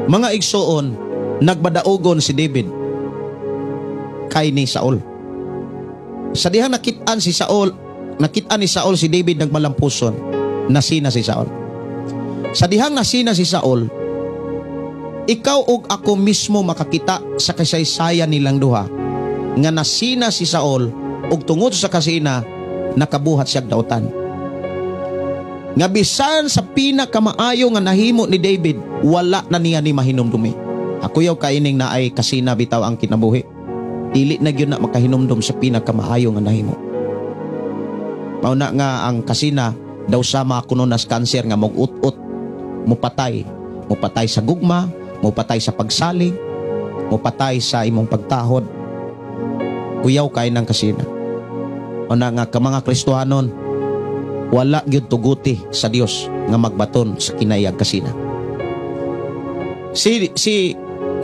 mga igsoon, nagbadaogon si David kay ni Saul. Sa diha nakit-an ni Saul si David nagmalampuson, nasina si Saul. Sa dihang nasina si Saul, ikaw ug ako mismo makakita sa kasaysayan nilang duha nga nasina si Saul ug tungod sa kasina nakabuhat siya dautan. Nga bisan sa pinakamaayo nga nahimo ni David, wala na niya ni mahinumdumi. Ako yaw kaining na ay kasina bitaw ang kinabuhi. Dili na gyud na makahinumdum sa pinakamaayo nga nahimo. Mauna nga ang kasina daw sama kuno nas cancer nga mag-ut-ut, mupatay sa gugma, mupatay sa pagsalig, mupatay sa imong pagtahod. Kuyaw kay ng kasina. O na nga ka mga Kristohanon, wala gyud tuguti sa Dios nga magbaton sa kinayag kasina. Si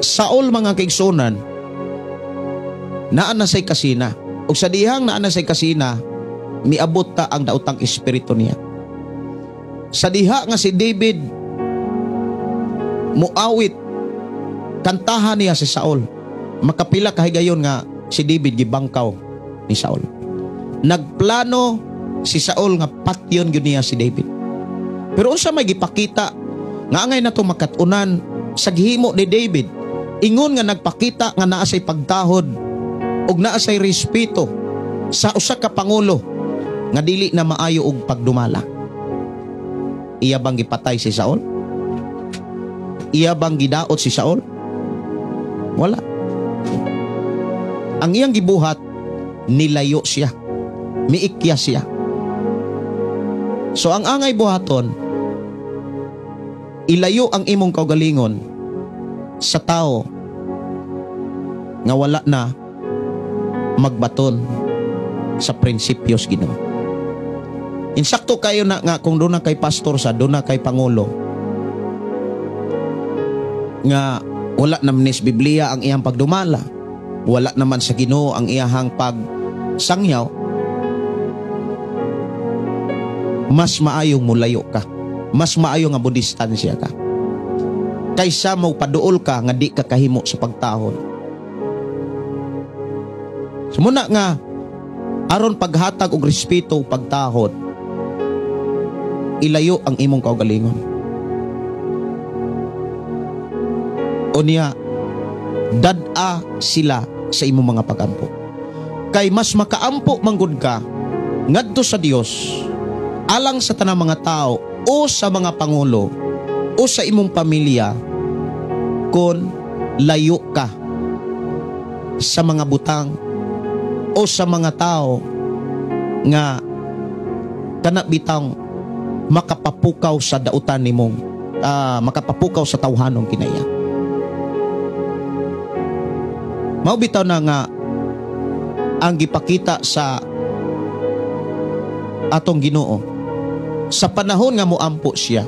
Saul mga kaigsunan, naa na say kasina, ug sa dihang naa na say kasina, miabot ta ang daotang espiritu niya. Sa diha nga si David muawit, kantahan niya si Saul. Makapila kahigayon nga si David gibangkaw ni Saul. Nagplano si Saul nga patyon gyud niya si David. Pero unsa may gipakita nga angay nato makatunan sa gihimo ni David, ingon nga nagpakita nga naa say pagtahod ug naa say respeto sa usa ka pangulo nga dili na maayo og pagdumala. Iya bang gipatay si Saul? Iya bang gidaot si Saul? Wala. Ang iyang gibuhat, nilayo siya, miikya siya. So ang angay buhaton, ilayo ang imong kaugalingon sa tao nga wala na magbaton sa prinsipyos Ginoo. Insakto kayo na nga kung doon na kay pastor sa, doon na kay pangulo nga wala naman sa Biblia ang iyang pagdumala, wala naman sa Ginoo ang iyahang pagsangyaw, mas maayong mulayo ka, mas maayo nga budistansya ka kaysa mo paduol ka nga di ka kahimo sa pagtahod. Sumuna nga aron paghatag og respeto ug pagtahod, ilayo ang imong kaugalingon. Unya dad-a sila sa imong mga pagampo. Kay mas makaampo manggod ka ngadto sa Dios alang sa tanang mga tao o sa mga pangulo o sa imong pamilya kon layo ka sa mga butang o sa mga tao nga kana bitang makapapukaw sa dautan nimong makapapukaw sa tawhanong kinaya. Mao bitaw na nga ang gipakita sa atong Ginoo sa panahon nga moampo siya,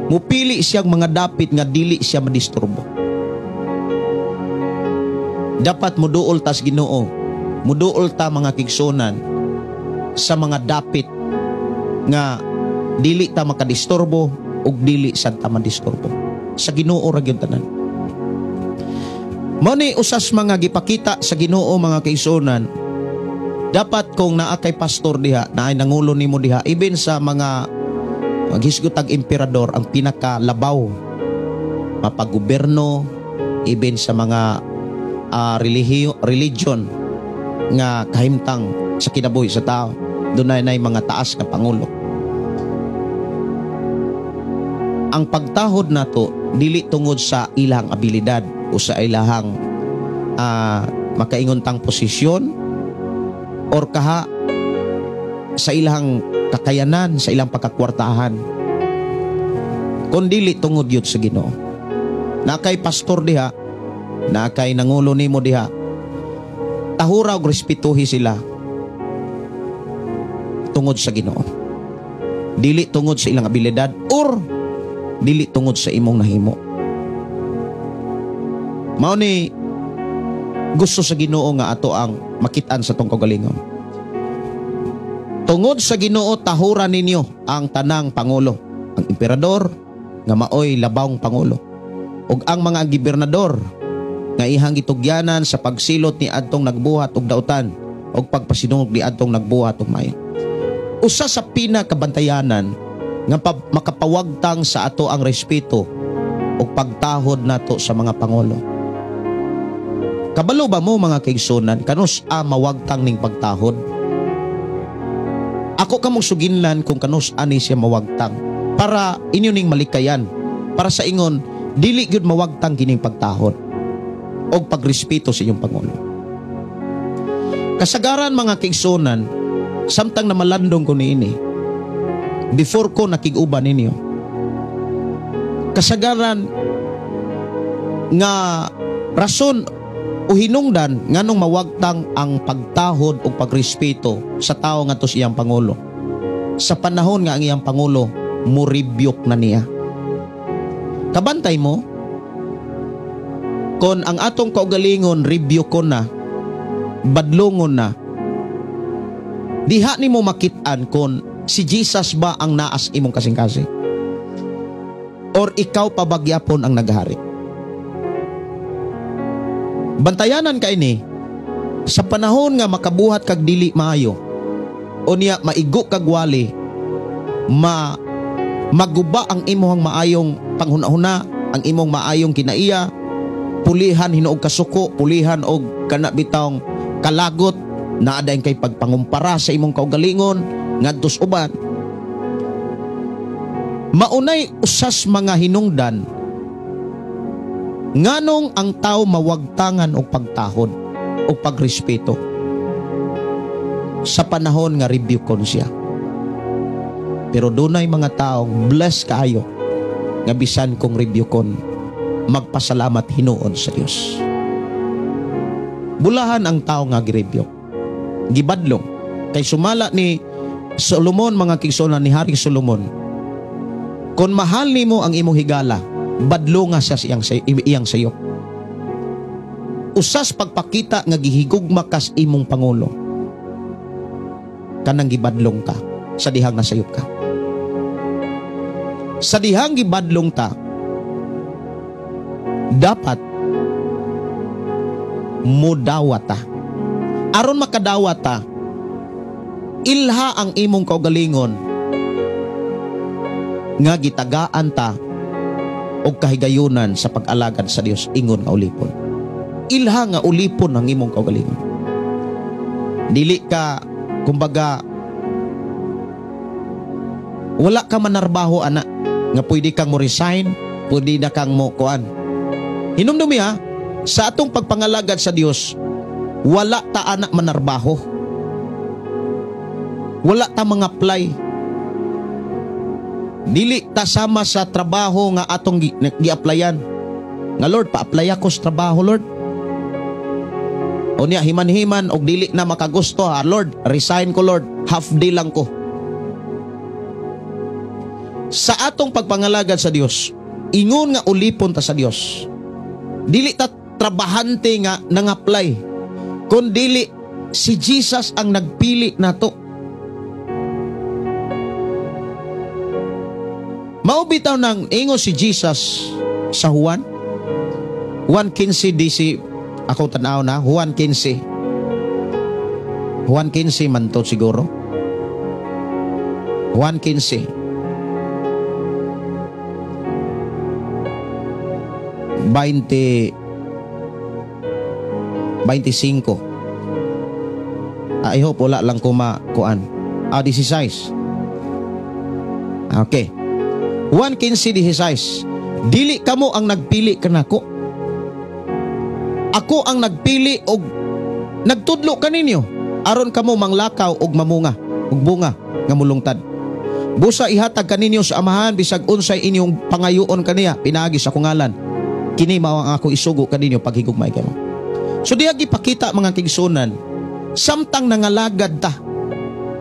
mupili siyang mga dapit nga dili siya madisturbo. Dapat muduol tas Ginoo, muduol ta mga kigsunan sa mga dapit nga dili ta makadisturbo ug dili sad ta madisturbo. Sa Ginoo ra gyud tanan. Mao ni usas mga gipakita sa Ginoo mga kaigsunan. Dapat kung naa kay pastor diha, naay nangulo nimo diha, even sa mga maghisgot tag emperador, ang pinakalabaw mapagoberno, even sa mga religion nga kahimtang sa kinabuhi sa tao, dunay nay mga taas nga pangulo. Ang pagtahod nato dili tungod sa ilang abilidad o sa ilahang makaingontang posisyon or kaha sa ilang kakayanan, sa ilang pagkakwartahan, kundi tungod yun sa Ginoo. Na kay pastor diha, na kay nangulo nimo diha, tahura og respetuhi sila tungod sa Ginoo, dili tungod sa ilang abilidad or dili tungod sa imong nahimo. Mao ni gusto sa Ginoo nga ato ang makitaan sa tong kaugalingon. Tungod sa Ginoo tahuran ninyo ang tanang pangulo, ang emperador nga maoy labawng pangulo, ug ang mga gobernador nga ihang gitugyanan sa pagsilot ni adtong nagbuhat og dautan ug pagpasinungog ni adtong nagbuhat og mayon. Usa sa pinakabantayanan nga makapawagtang sa ato ang respeto ug pagtahod nato sa mga pangulo. Kabalo ba mo mga kaigsunan kanus mawagtang ning pagtahod? Ako kamong suginlan kung kanus ani siya mawagtang para inyo ning malikayan, para sa ingon dili gyud mawagtang kining pagtahod og pagrespeto sa inyong pangulo. Kasagaran mga kaigsunan, samtang na malandong ko niini before ko nakig-uban ninyo, kasagaran nga rason o hinungdan nganong mawagtang ang pagtahod o pagrespeto sa tao nga to siyang pangulo sa panahon nga ang iyang pangulo mo-rebuke na niya. Kabantay mo kon ang atong kaugalingon rebuke ko na, badlongon na, Diha nimo makit-an kung si Jesus ba ang naas imong kasing-kasing, or ikaw pa bagyapon ang naghari. Bantayanan ka ini sa panahon nga makabuhat kag dili maayo, o niya maigo kag wali, maguba ang imong maayong panghuna-huna, ang imong maayong kinaiya, pulihan hinuog kasuko, pulihan og kana bitawng kalagot, na adayon kay pagpangumpara sa imong kaugalingon ngadtos uban. Maunay usas mga hinungdan nganong ang tao mawagtangan og pagtahod o pagrespeto sa panahon nga rebuke siya. Pero dunay mga taong blessed kaayo nga bisan kong rebuke magpasalamat hinuon sa Dios. Bulahan ang tao nga gi-rebuke, gibadlong. Kay sumala ni Solomon, mga kigsunan, ni Haring Solomon, kung mahal nimo ang imong higala, badlonga siya iyang sayo. Usas pagpakita nga gihigugma kas imong pangulo, kanang gibadlong ka sa dihang nasayop ka. Sa dihang gibadlong ta, dapat mudawata. Aron makadawata, ilha ang imong kaugalingon nga gitagaan ta og kahigayunan sa pag-alagad sa Dios ingon nga ulipon. Ilha nga ulipon ang imong kaugalingon. Dili ka kumbaga wala ka manarbaho ana nga pwede kang mo resign, pwede na kang mo kuan. Hinumdumi ha, sa atong pagpangalagad sa Dios, wala ta anak manarbaho. Wala ta mga apply. Dili ta sama sa trabaho nga atong gi-applyan. Nga Lord, pa-apply ako sa trabaho, Lord. O niya, himan-himan og dili na makagusto ha, Lord, resign ko, Lord. Half day lang ko. Sa atong pagpangalagad sa Dios, ingon nga ulipon ta sa Dios. Dili ta trabahante nga nang-apply, kun dili si Jesus ang nagpili nato. Mao bitaw nang ingo si Jesus sa Juan 1:15 DC, ako tanaw na Juan 15 man to siguro. 1:15 25. I hope wala lang kuan. 16. Okay. 1:15. Dili kamo ang nagpili kanako. Ako ang nagpili og nagtudlo kaninyo aron kamo manglakaw og mamunga og bunga nga mulungtad. Busa ihatag kaninyo sa amahan bisag unsay inyong pangayoon kaniya pinaagi sa kungalan. Kini mao ang ako isugo kaninyo paghigugmay kayo. So diha gipakita mga kigsunan, samtang nangalagad ta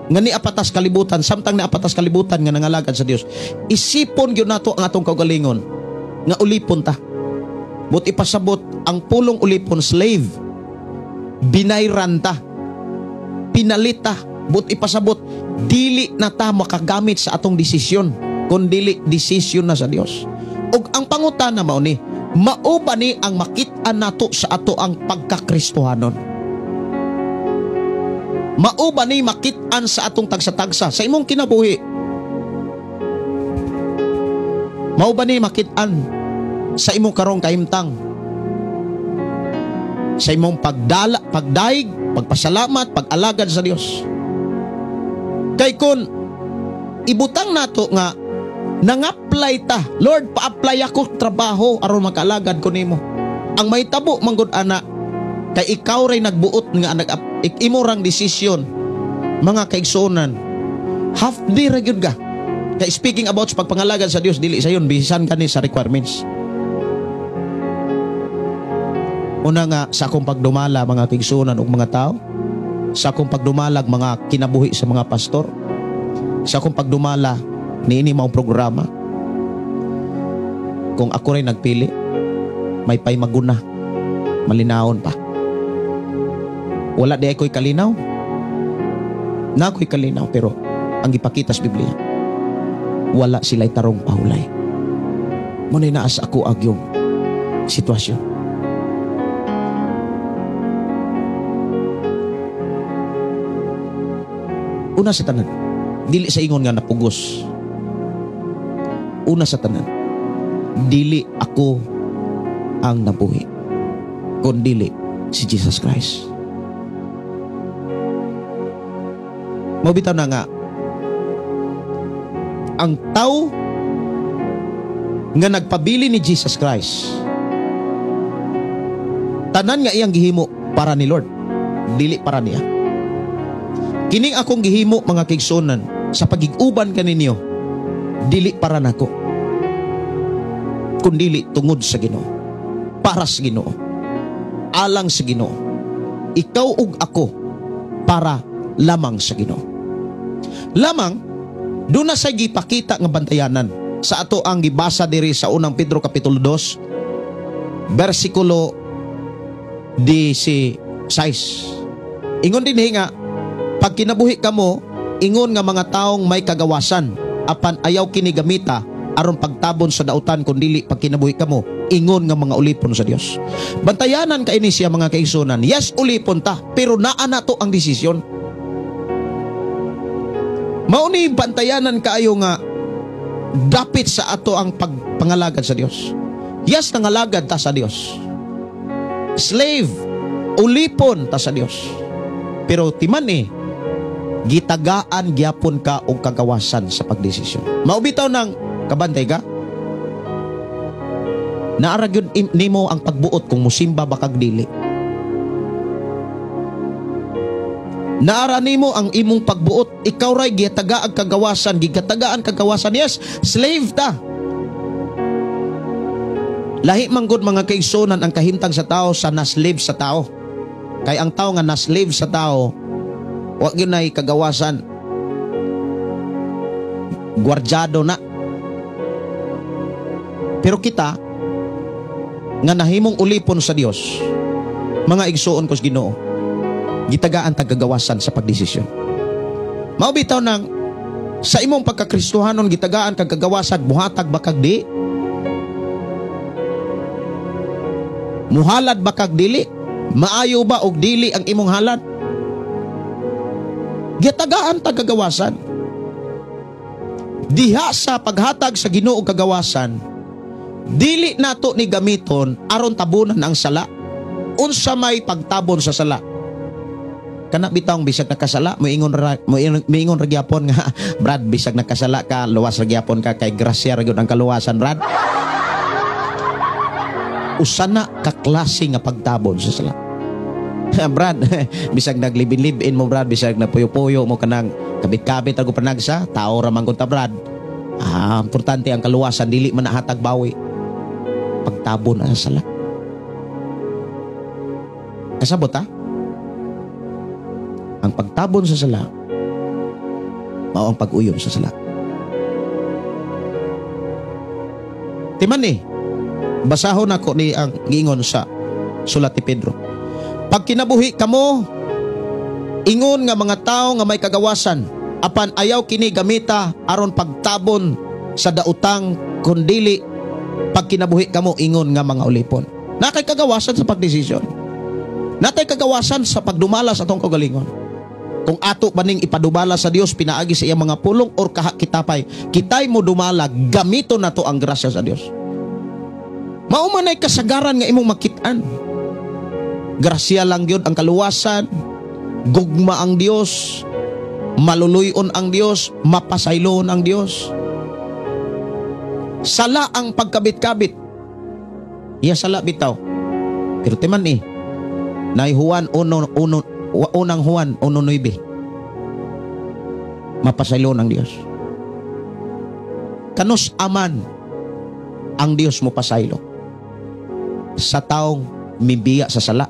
nga ni apatas kalibutan, samtang ni apatas kalibutan nga nangalagad sa Dios, isipon gyud nato ang atong kaugalingon nga ulipon ta. But ipasabot ang pulong ulipon slave, binayran ta, pinalita, but ipasabot dili na ta makagamit sa atong desisyon, kun dili desisyon na sa Dios. Ug ang pangutana mao ni, mao ba ni ang makit-an nato sa ato ang pagkakristohanon? Mao ba ni makit-an sa atong tagsa-tagsa sa imong kinabuhi? Mao ba ni makit-an sa imong karong kahimtang? Sa imong pagdaig, pagpasalamat, pag-alagad sa Dios? Kay kun ibutang nato nga nang-apply ta, Lord, pa-apply ako trabaho aron makalagad ko nimo. Ang may tabo manggod ana, kay ikaw ray nagbuot nga imo rang desisyon, mga kaigsunan. Half day ra gyud ka. Kay speaking about sa pagpangalagad sa Dios, dili sayon bisan kani sa requirements. Una nga sa akong pagdumala mga kaigsunan ug mga tao, sa akong pagdumalag mga kinabuhi sa mga pastor, sa akong pagdumala niini maong programa, kung ako rin nagpili, may pay maguna, malinawon pa. Wala di ako'y kalinaw. Na ako'y kalinaw, pero ang ipakita sa Biblia, wala sila'y tarong pahulay. Muna'y naas ako agyong sitwasyon. Una sa tanan, dili sa ingon nga napugos. Una sa tanan, dili ako ang nabuhi, kundi si Jesus Christ. Mabitaw na nga, ang tao nga nagpabili ni Jesus Christ, tanan nga iyang gihimo para ni Lord, dili para niya. Kining akong gihimo mga kaigsunan sa pagig-uban kaninyo, dili para nako, kundi tungod sa Ginoo, para sa Ginoo, alang sa Ginoo. Ikaw ug ako para lamang sa Ginoo. Lamang doon na sa gipakita nga bantayanan sa ato ang gibasa diri sa unang Pedro kapitulo 2 versikulo 16. Ingon dinhi nga, pag kinabuhi kamo, ingon nga mga taong may kagawasan, apan ayaw kini gamita aron pagtabon sa dautan, kundili pag kinabuhi kamo, ingon nga mga ulipon sa Dios. Bantayanan kaini siya mga kaigsunan. Yes, ulipon ta, pero naa na to ang desisyon. Mauni bantayanan kaayo nga dapit sa ato ang pagpangalagad sa Dios. Yes, nangalagad ta sa Dios. Slave, ulipon ta sa Dios. Pero timan gitagaan gyapon ka og kagawasan sa pagdesisyon. Maubitaw ng kabantay ka? Naara gyud nimo ang pagbuot kung musimba ba kag dili. Naara nimo ang imong pagbuot, ikaw ray gitaga ang kagawasan, gigatagaan kagawasan. Yes, slave ta. Lahi man gud mga kaigsunan ang kahintang sa tao sa naslave sa tao. Kay ang tao nga naslave sa tao, wa gyud nay kagawasan, gwardyado na. Pero kita nga nahimong ulipon sa Dios, mga igsuon ko sa Ginoo, gitagaan tag kagawasan sa pagdesisyon. Mao bitaw nang sa imong pagkakristohanon gitagaan kag kagawasan, buhatag ba kag di? Muhalad ba kag dili? Maayo ba og dili ang imong halad? Gitagaan tag kagawasan. Diha sa paghatag sa Ginoo og kagawasan, dili nato ni gamiton aron tabunan ang sala. Unsa may pagtabon sa sala? Kana bitawng bisag nakasala, moingon ra gyapon nga, Brad, bisag nakasala ka, luwas ra gyapon ka, kay grasya ra gyud ang kaluwasan, Brad. Usana ka klase nga pagtabon sa sala. Brad, bisag naglibin-libin mo, Brad, bisag nagpuyo-puyo mo kanang kabit-kabit ako panagsa, tao ra man kun ta, Brad. Importante ang kaluwasan, dili man nahatag bawi. Pagtabon ang sala. Kasabot ang pagtabon sa sala, mao ang pag-uyom sa sala. Timan basahon ako ni ang giingon sa sulat ni Pedro. Pag kinabuhi kamo, ingon nga mga tao nga may kagawasan, apan ayaw kini gamita aron pagtabon sa dautang, kundili pag kinabuhi kamo, ingon nga mga ulipon. Nakay kagawasan sa pagdesisyon. Natay kagawasan sa pagdumala sa atong kagalingon. Kung ato baning ipadumala sa Dios pinaagi sa iyang mga pulong or kitay mo dumala, gamito na to ang grasya sa Dios. Maumanay kasagaran nga imong makitaan. Grasya lang yun ang kaluwasan, gugma ang Dios, maluluyon ang Dios, mapasayloon ang Dios. Sala ang pagkabit-kabit. Iya sala bitaw. Pero timan Nay Juan unang Juan 1:9. Mapasayloon ang Dios. Kanus aman ang Dios mo pasaylo sa taong mibiya sa sala.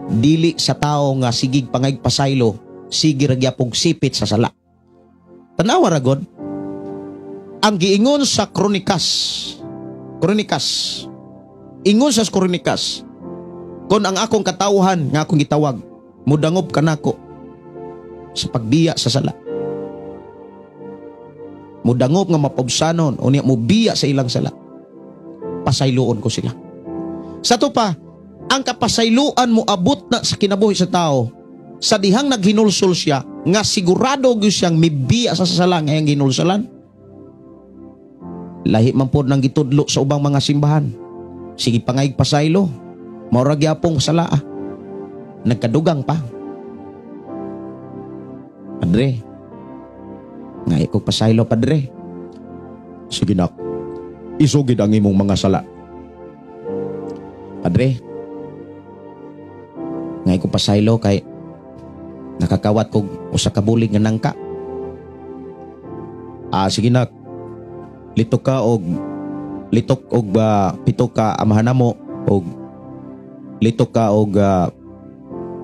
Dili sa tao nga sigig pangayg pasaylo, sige ra gyapon sipit sa sala. Tanawa ra gud ang giingon sa Kronikas. Ingon sa Kronikas, kung ang akong katawhan nga akong gitawag, mudangob kanako, sa pagbiya sa sala. Mudangop nga mapabsanon o niya mo biya sa ilang sala. Pasayloon ko sila. Sa to pa, ang kapasayloan mo abot na sa kinabuhi sa tao, sa dihang naghinulsol siya, nga sigurado gyud siyang mibiya sa sala nga iyang ginulsolan. Lahi man pod nang gitudlo sa ubang mga simbahan. Sige pa nga pasaylo. Maura gyapong sala. Nagkadugang pa. Padre, nga ko pasaylo, Padre. Sige nak, isugid ang imong mga sala. Padre, nga ko pasaylo kay nakakawat kog usa ka bulig nga nangka. Sige nak, litok og pito ka amahan namo og litok ka og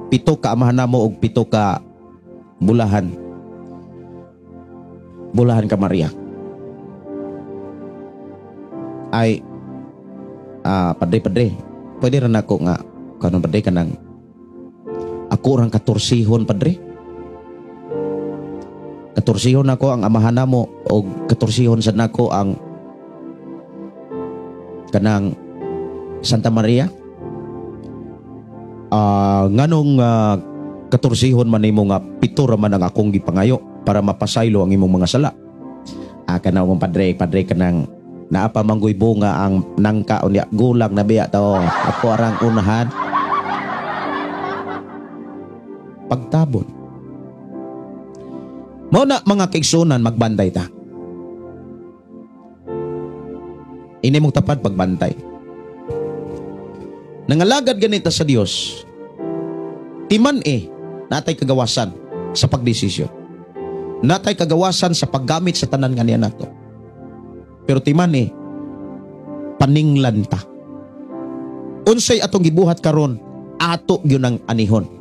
pito ka amahan namo og pito ka bulahan ka Maria. Ay Padre, pwede rin ako nga kanon Padre kanang ako orang katursihon Padre. Katursihon ako ang amahan namo o katursihon sad nako ang kanang Santa Maria. Nganong katursihon man nimo nga pito ra man ang akong gipangayo para mapasaylo ang imong mga sala. Kana mong Padre kanang naapa manggoy bunga ang nangka unya gulang na biya to. Ako arang unahan pagtabon. Mao na mga kaigsunan, magbantay ta. Ini mong tapat pagbantay. Nangalagad ganita sa Dios. Timan natay kagawasan sa pagdesisyon. Natay kagawasan sa paggamit sa tanan nga niya nato. Pero timan paninglan ta. Unsay atong gibuhat karon, ato gyud ang anihon.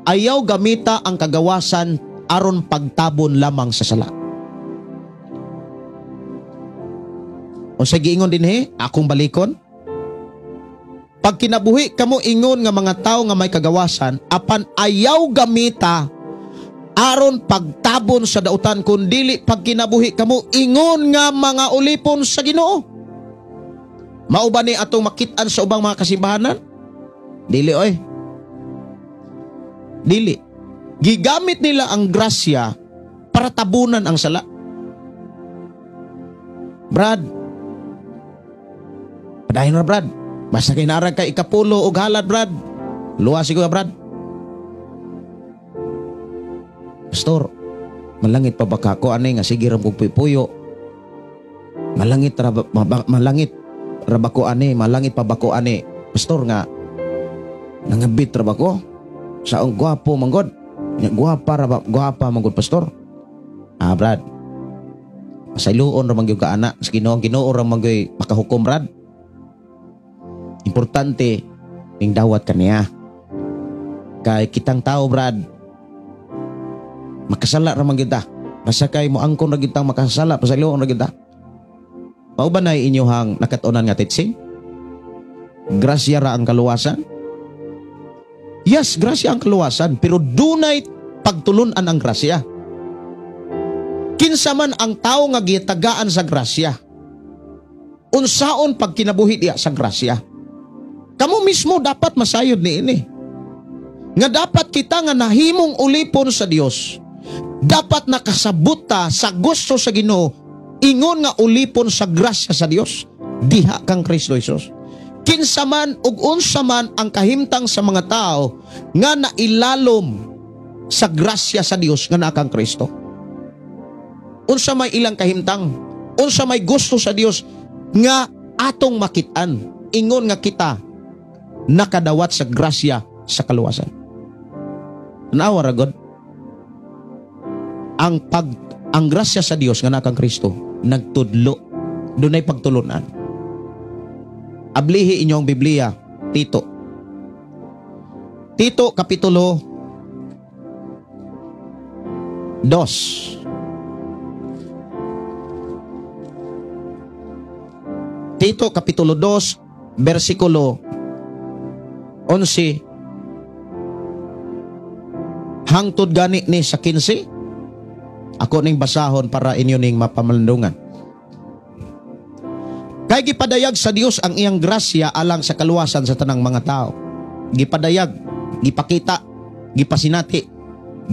Ayaw gamita ang kagawasan aron pagtabon lamang sa sala. Unsay giingon dinhi, akong balikon. Pag kinabuhi kamo ingon nga mga tao nga may kagawasan, apan ayaw gamita aron pagtabon sa dautan, kundili pag kinabuhi kamo ingon nga mga ulipon sa Ginoo. Mao ba ni atong makit-an sa ubang mga kasimbahanan? Dili oy. Dili. Gigamit nila ang grasya para tabunan ang sala. Brad, padayon na Brad. Basta kinarag ka ikapulo og halad Brad. Luwasi ko Brad. Pastor, malangit pa ba kako ani nga sige ram kog puyo. Malangit ra ba ko ani, malangit pa ba ko ani. Pastor nga nangabit ra ba ko? Saong gwapo manggod. Gwapa manggod pastor. Brad. Pasayloon ra man gyud ka ana. Sa Ginoo ra man gyud makahukom Brad. Importante ning dawat kaniya. Kay kitang tao Brad, makasala ra man gyud ta. Basta kay mo angkon ra gyud tang makasala, pasayloon ra gyud ta. Mao ba nay inyohang nakatunan nga teaching? Grasya ra ang kaluwasan? Yes, grasya ang kaluwasan, pero dunay pagtulunan ang grasya. Kinsa man ang tao nga gitagaan sa grasya, unsaon pag kinabuhi diya sa grasya? Kamo mismo dapat masayod niini. Nga dapat kita nga nahimong ulipon sa Dios, dapat nakasabot ta sa gusto sa Ginoo, ingon nga ulipon sa grasya sa Dios, diha kang Kristo Jesus. Kinsa man ug unsa man ang kahimtang sa mga tao nga nailalom sa grasya sa Dios nga naa kang Kristo. Unsa may ilang kahimtang, unsa may gusto sa Dios nga atong makit-an, ingon nga kita nakadawat sa grasya sa kaluwasan. Tanawa ra God, ang grasya sa Dios nga naa kang Kristo nagtudlo, dunay pagtulunan. Ablihi inyong Biblia, Tito kapitulo 2. Tito kapitulo 2 versikulo 11 Hangtod gani ni sa 15. Ako ning basahon para inyo ning mapamalandungan. Kay gipadayag sa Dios ang iyang grasya alang sa kaluwasan sa tanang mga tao. Gipadayag, gipakita, gipasinati.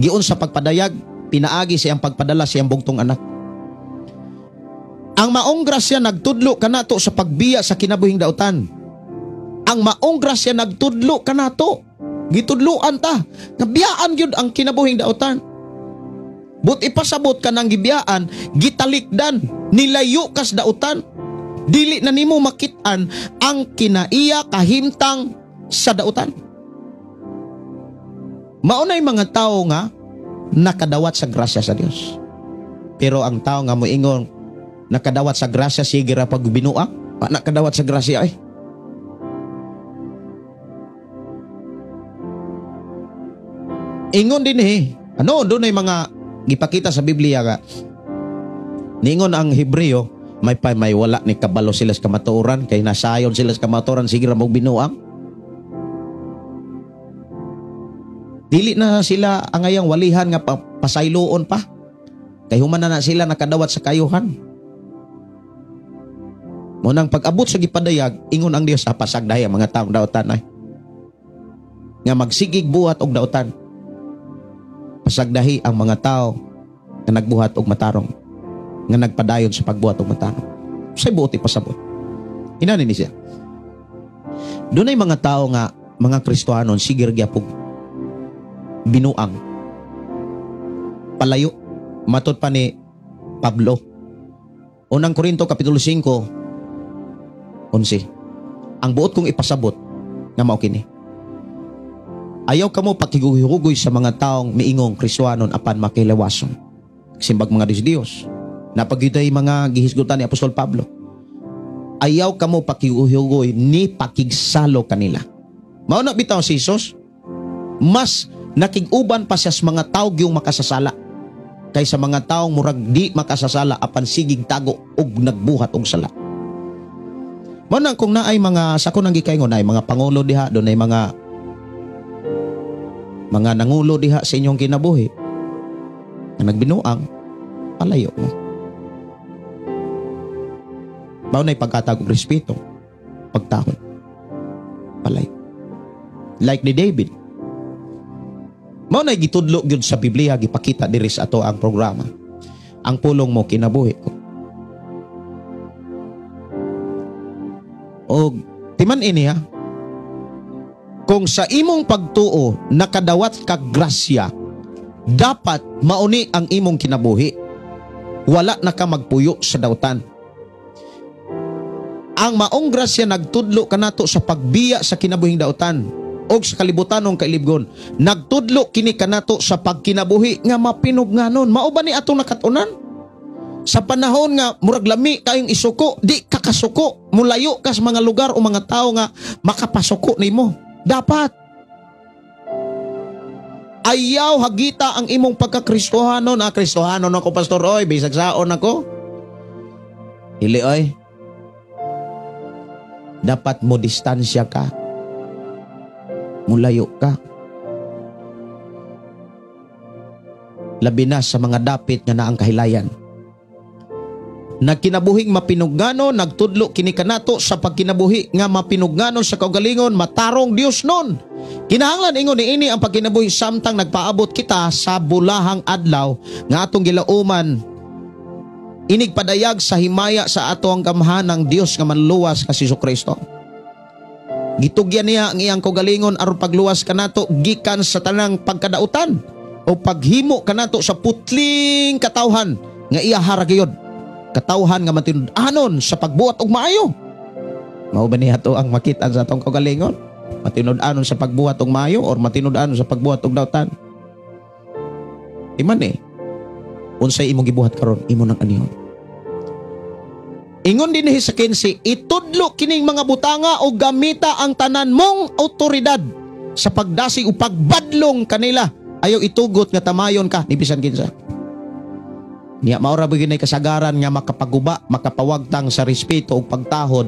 Giun sa pagpadayag, pinaagi siyang pagpadala siyang bugtong anak. Ang maong grasya nagtudlo kanato sa pagbiya sa kinabuhing dautan. Ang maong grasya nagtudlo kanato. Gitudloan ta. Nabiyaan gyud ang kinabuhing dautan. But ipasabot ka ng gibiyaan, gitalikdan, nilayo kas dautan. Dili na nimo makitaan ang kinaiya kahimtang sa dautan. Maunay mga tao nga nakadawat sa grasya sa Dios. Pero ang tao nga moingon nakadawat sa grasya sige ra pag binuang, nakadawat sa grasya ay. Ingon din doon ay mga gipakita sa Biblia nga. Ningon ang Hebreo, may wala ni kabalo sila sa kamatuoran, kay nasayon sila sa kamatuoran, sige ra mo binuang. Dili na sila angayang walihan nga pasayloon pa. Kay human na sila nakadawat sa kayuhan. Munang pag-abot sa gipadayag, ingon ang Dios pasagday ang mga taong dautan ay. Nga magsigig buhat og dautan. Pasagdahi ang mga tao nga nagbuhat og matarong. Nga nagpadayon sa pagbuhat og matarong. Say buoti pasabot. Inani ni siya. Doon ay mga tao nga, mga Kristohanon, sigir gyapog binuang. Palayo. Matod pa ni Pablo. Unang Korinto Kapitulo 5, 11. Ang buot kong ipasabot nga mao kini. Ayaw kamo pakiguhugoy sa mga taong miingong Kristohanon apan makilawason. Simbag mga Diyos. Napagitay mga gihisgutan ni Apostol Pablo. Ayaw kamo pakiguhugoy ni pakigsalo kanila. Mao na bitaw si Jesus. Mas nakiguban pa siya sa mga tao gyung makasasala kaysa mga taong murag di makasasala apan sigig tago og nagbuhat og sala. Mao na kung naay mga sako nang gikaingon ay mga pangulo diha, doon ay mga nangulo diha sa inyong kinabuhi na nagbinuang, palayo mo. Mao na'y pagkatag og respeto, pagtahon, palayo. Like ni David. Mao na'y gitudlo gyud sa Biblia, gipakita diri sa ato ang programa. Ang pulong mo kinabuhi ko. O timan ini kung sa imong pagtuo nakadawat kag grasya, dapat mauni ang imong kinabuhi. Wala na ka magpuyo sa dautan. Ang maong grasya nagtudlo kanato sa pagbiya sa kinabuhing dautan o sa kalibutanong kailibgon. Nagtudlo kini kanato sa pagkinabuhi nga mapinugnanon. Mao ba ni atong nakatunan? Sa panahon nga murag lami kayong isuko, di kakasuko, mulayo ka sa mga lugar o mga tao nga makapasuko nimo. Dapat ayaw hagita ang imong pagkakristohanon. Kristohanon ako, pastor, oy, bisag saon ako. Dili, oy. Dapat mo distansya ka. Mulayo ka. Labi na sa mga dapit nga naang kahilayan. Nagkinabuhing mapinugngano, nagtudlo kini kanato sa pagkinabuhi nga mapinugngano sa kaugalingon, matarong Dios nun. Kinahanglan ingon niini ang pagkinabuhi samtang nagpaabot kita sa bulahang adlaw nga atong gilauman. Inig padayag sa himaya sa ato ang gamhan ng Dios nga manluwas nga si Jesucristo. Gitugyan niya ang iyang kaugalingon aron pagluwas kanato gikan sa tanang pagkadautan o paghimo kanato sa putling katawhan nga iya haragayod. Katawhan nga matinud-anon sa pagbuhat og maayo. Mao ba niya to ang makitaan sa atong kaugalingon? Matinud-anon sa pagbuhat og maayo or matinud-anon sa pagbuhat og dautan? Iman unsay imong gibuhat karon, imo nang anihon. Ingon din sa 15, itudlo kining mga butanga o gamita ang tanan mong awtoridad sa pagdasi o pagbadlong kanila. Ayaw itugot nga tamayon ka ni bisan kinsa. Niya maura bigay kasagaran nga makapaguba, makapawagtang sa respeto o pagtahod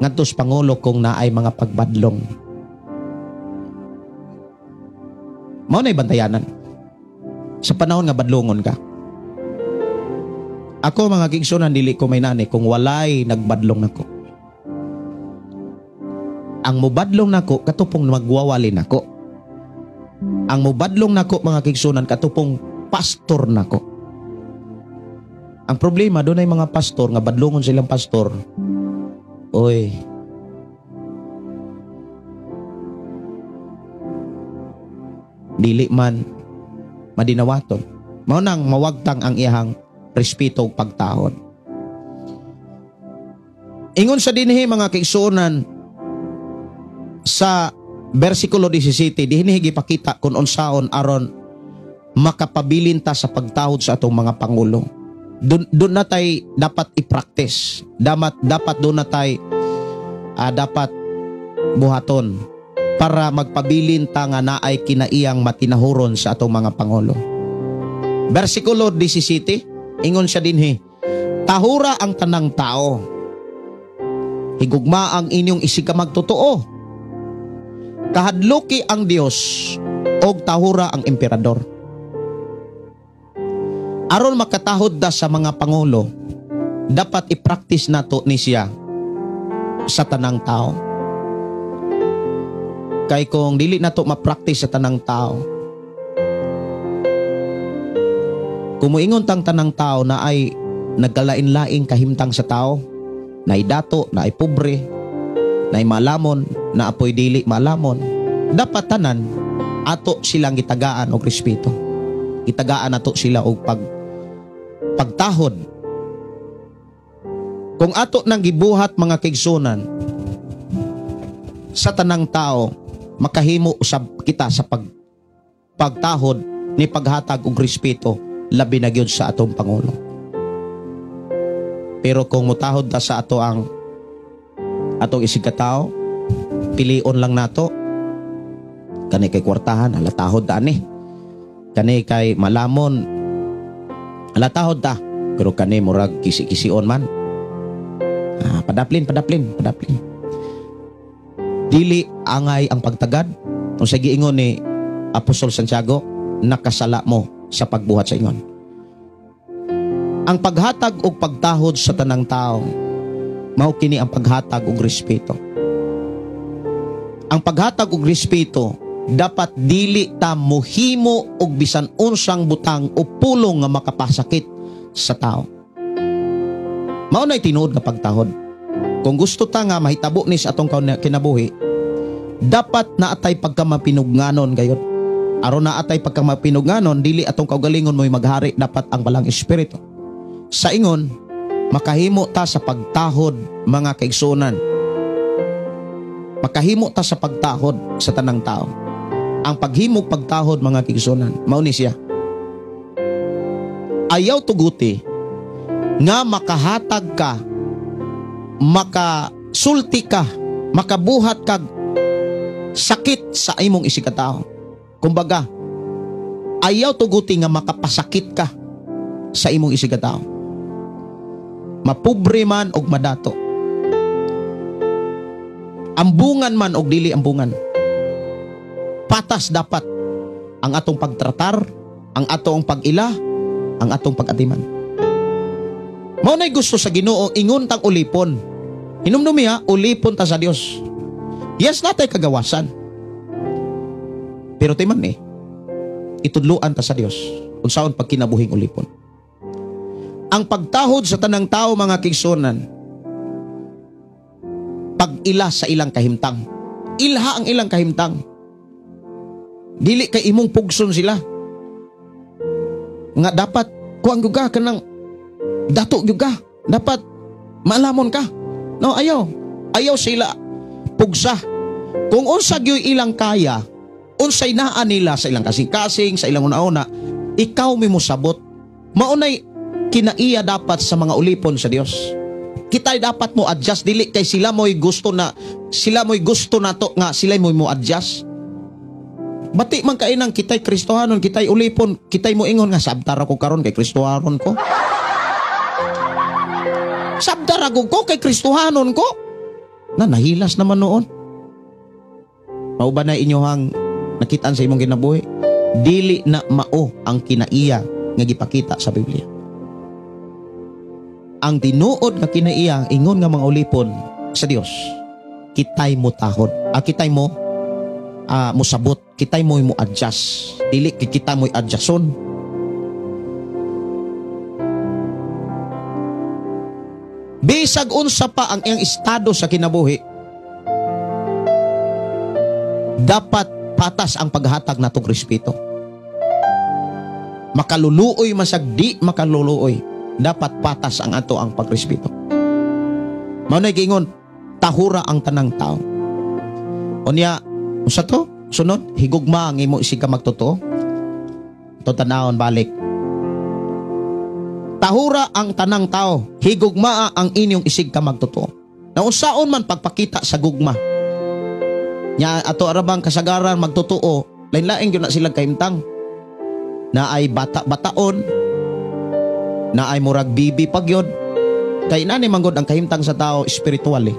ngadtos pangulo kung naay mga pagbadlong. Mao na'y bantayanan. Sa panahon nga badlongon ka. Ako mga kigsunan, dili ko may nani kung walay nagbadlong nako. Ang mubadlong nako katupong magwawali nako. Ang mubadlong nako mga kigsunan katupong pastor nako. Ang problema doon ay mga pastor nga badlongon silang pastor. Oy. Dili man madinawaton. Mao nang mawagtang ang iyang respeto ug pagtahod. Ingon sa dinhi mga kaigsuonan sa bersikulo 17, dinhi gipakita kung unsaon aron makapabilin ta sa pagtahod sa atong mga pangulo. Doon na tay dapat i-practice. Dapat doon na tay dapat buhaton para magpabilin ta nga naay kinaiyang matinahuron sa atong mga pangulo. Bersikulo 17, ingon siya dinhi, tahura ang tanang tao, higugma ang inyong isikamag totoo, kahadluki ang Dios, og tahura ang emperador. Aron makatahod da sa mga pangulo, dapat i-practice nato ni siya sa tanang tao. Kay kung dili nato ma-practice sa tanang tao, kumuingon tang tanang tao na ay nagkalain-laing kahimtang sa tao, na ay dato, na ay pobre, na ay malamon, na apoy dili malamon, dapat tanan ato silang gitagaan og respeto. Gitagaan ato sila og pagtahod. Kung ato nang gibuhat mga kaigsunan sa tanang tao, makahimo usab kita sa pagtahod ni paghatag og respeto labi na gyud sa atong pangulo. Pero kung mutahod ta sa atong isig katao, pilion lang nato, kani kay kwartahan alatahod ta ani, kani kay malamon alatahod ta, pero kani murag kisi-kision man, padaplin. Dili angay ang pagtagad. Kung sa giingon ni Apostol Santiago, nakasala mo sa pagbuhat sa ingon. Ang paghatag og pagtahod sa tanang tao, mao kini ang paghatag og respeto. Ang paghatag og respeto dapat dili ta mohimo og bisan unsang butang o pulong nga makapasakit sa tao. Mao nay tinuod nga pagtahod. Kung gusto ta nga mahitabo ni sa atong kinabuhi, dapat naatay pagkamapinugnanon gayud. Aron naatay pagkamapinugnanon, dili atong kaugalingon mo'y maghari, dapat ang balang espiritu. Sa ingon, makahimo ta sa pagtahod mga kaigsunan. Makahimo ta sa pagtahod sa tanang tao. Ang paghimog pagtahod mga kaigsunan, mao ni siya. Ayaw tuguti nga makahatag ka, makasulti ka, makabuhat kag sakit sa imong isikatao. Kumbaga, ayaw tuguti nga makapasakit ka sa imong isikatao. Mapobre man og madato, ambungan man og dili ambungan, patas dapat ang atong pagtratar, ang atong pag-ila, ang atong pag-atiman. Mao nay gusto sa Ginoo, ingon tang ulipon. Hinumdumi ulipon ta sa Dios. Yes, natay kagawasan. Pero timan itudluan ta sa Dios unsaon pagkinabuhing ulipon. Ang pagtahod sa tanang tao mga kaigsunan, pag-ila sa ilang kahimtang. Ilha ang ilang kahimtang. Dili kay imong pugson sila. Nga dapat kuang gyud ka kanang dato gyud ka. Dapat maalamon ka. No, ayaw. Ayaw sila pugsa. Kung unsa gyud ilang kaya, unsay naa nila sa ilang kasing-kasing, sa ilang una-una, ikaw mi mo sabot. Maunay kinaiya dapat sa mga ulipon sa Dios. Kitay dapat mo adjust, dili kay sila mo'y gusto na to nga sila mo'y mo adjust. Bati man kay nang kitay Kristohanon, kitay ulipon, kitay mo ingon nga sabtara ko karon kay Kristohanon ko. Sabtara ko kay Kristohanon ko. Nahilas naman noon. Mao ba na inyohang nakitaan sa imong kinabuhi? dili na mao ang kinaiya nga gipakita sa Biblia. Ang tinuod nga kinaiya ingon nga mga ulipon sa Dios, kitay mo tahod, kitay mo musabot, kitay mo adjust, dili kita mo adjuston. Bisag unsa pa ang iyang estado sa kinabuhi, dapat patas ang paghatag natong respeto. Makaluluoy masag di makaluluoy, dapat patas ang ato ang pagrespeto. Mao nay gingon, tahura ang tanang tao. Unya, usa to? Sunod, higugma ang imo isig ka magtotoo. Ito tanawon balik. Tahura ang tanang tao, higugma ang inyong isig ka magtotoo. Na unsaon man pagpakita sa gugma. Nya ato arabang kasagaran magtotoo, lain-lain gyud na sila kahimtang. Na ay bata-bataon, na ay murag bibi pagyod. Kay nani manggod ang kahimtang sa tao spiritual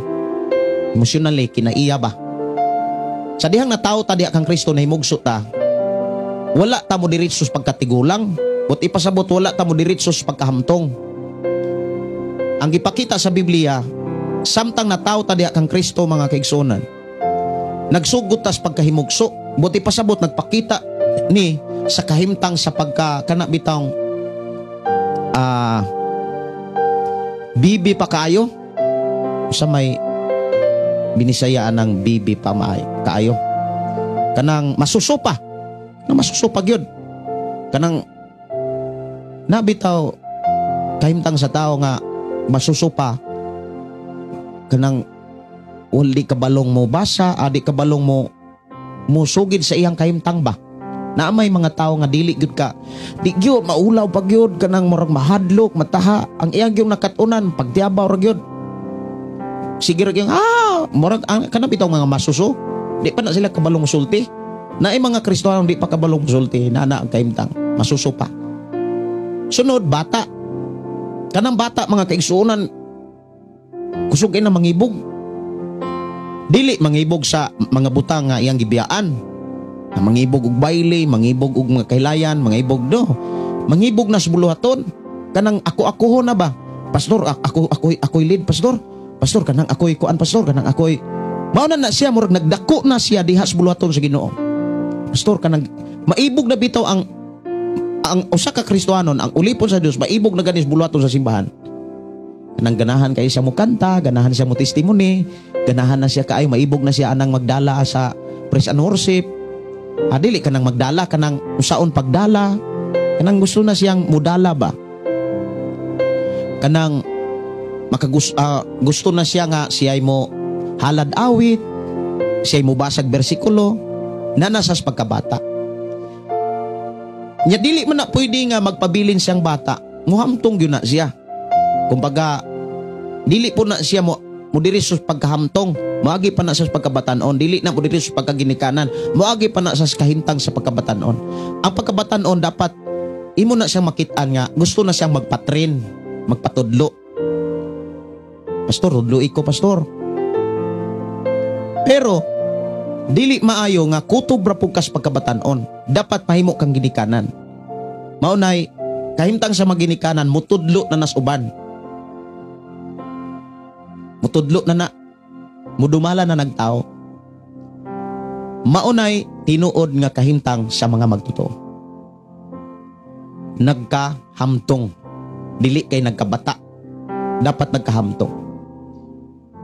emotionally kinaiya ba. Sa dihang na tao ta diha kang Kristo na himugso ta, wala ta mo diretso sa pagkatigulang, but ipasabot wala ta mo diretso sa pagkahamtong. Ang gipakita sa Biblia, samtang na tao ta diha kang Kristo mga kaigsunan, nagsugot ta sa pagkahimugso, but ipasabot nagpakita ni sa kahimtang sa pagka kana bitang bibi pa kayo sa may binisayaan ng bibi pa kaayo kanang masusupa na masusupa gyud kanang nabitaw kahimtang sa tao nga masusupa kanang wali kabalong mo basa adi kabalong mo musugid sa iyang kahimtang ba. Na may mga tao nga dili gyud ka di gyud maulaw pag gyud kanang murag mahadlok mataha ang iyang gyud nakatunan pagtiabaw ra gyud sige ra gyud murag kanang bitaw mga masuso di pa na sila kabalong musulti na ay mga Kristiyano di pa kabalong musulti na ang kahimtang masuso pa. Sunod bata kanang bata mga kaigsuonan kusog na mangibog dili mangibog sa mga butang nga iyang gibiyaan. Mangibog og baile, mangibog og mga kailayan, mangibog mangibog na sa buluhaton. Kanang ako na ba? Pastor, ako'y lead, pastor. Pastor, kanang ako'y kuan, pastor, kanang ako'y mao na siya murag nagdako na siya diha sa buluhaton sa Ginoo. Pastor, kanang maibog na bitaw ang usa ka Kristiyanon, ang ulipon sa Dios, maibog na ganis buluhaton sa simbahan. Kanang ganahan kay siya mo kanta, ganahan siya mo testimony, ganahan na siya kaayo maibog na siya anang magdala sa praise and worship. Dili kanang magdala kanang usaon pagdala kanang gusto na siyang mudala ba kanang gusto na siya nga siya'y mo halad awit siya'y mo basag bersikulo na nasas pagkabata nya dili man na pwede nga magpabilin siyang bata muhamtong yun na siya kumbaga dili po na siya mo diri sa pagkahamtong, moagi pa na sa pagkabatanon, dili na mo diri sa pagkaginikanan, moagi pa na sa kahintang sa pagkabatanon. Ang pagkabatanon dapat imo na siyang makitaan nga gusto na siyang magpatrain, magpatudlo. Pastor, tudlo iko pastor. Pero dili maayo nga kutob ra pugkas pagkabatanon, dapat mahimo kang ginikanan. Maunay kahimtang sa maginikanan mutudlo na nas uban. Mutudlo na mudumala na nagtao. Maunay tinuod nga kahimtang sa mga magtotoo. Nagkahamtong. Dili kay nagkabata. Dapat nagkahamtong.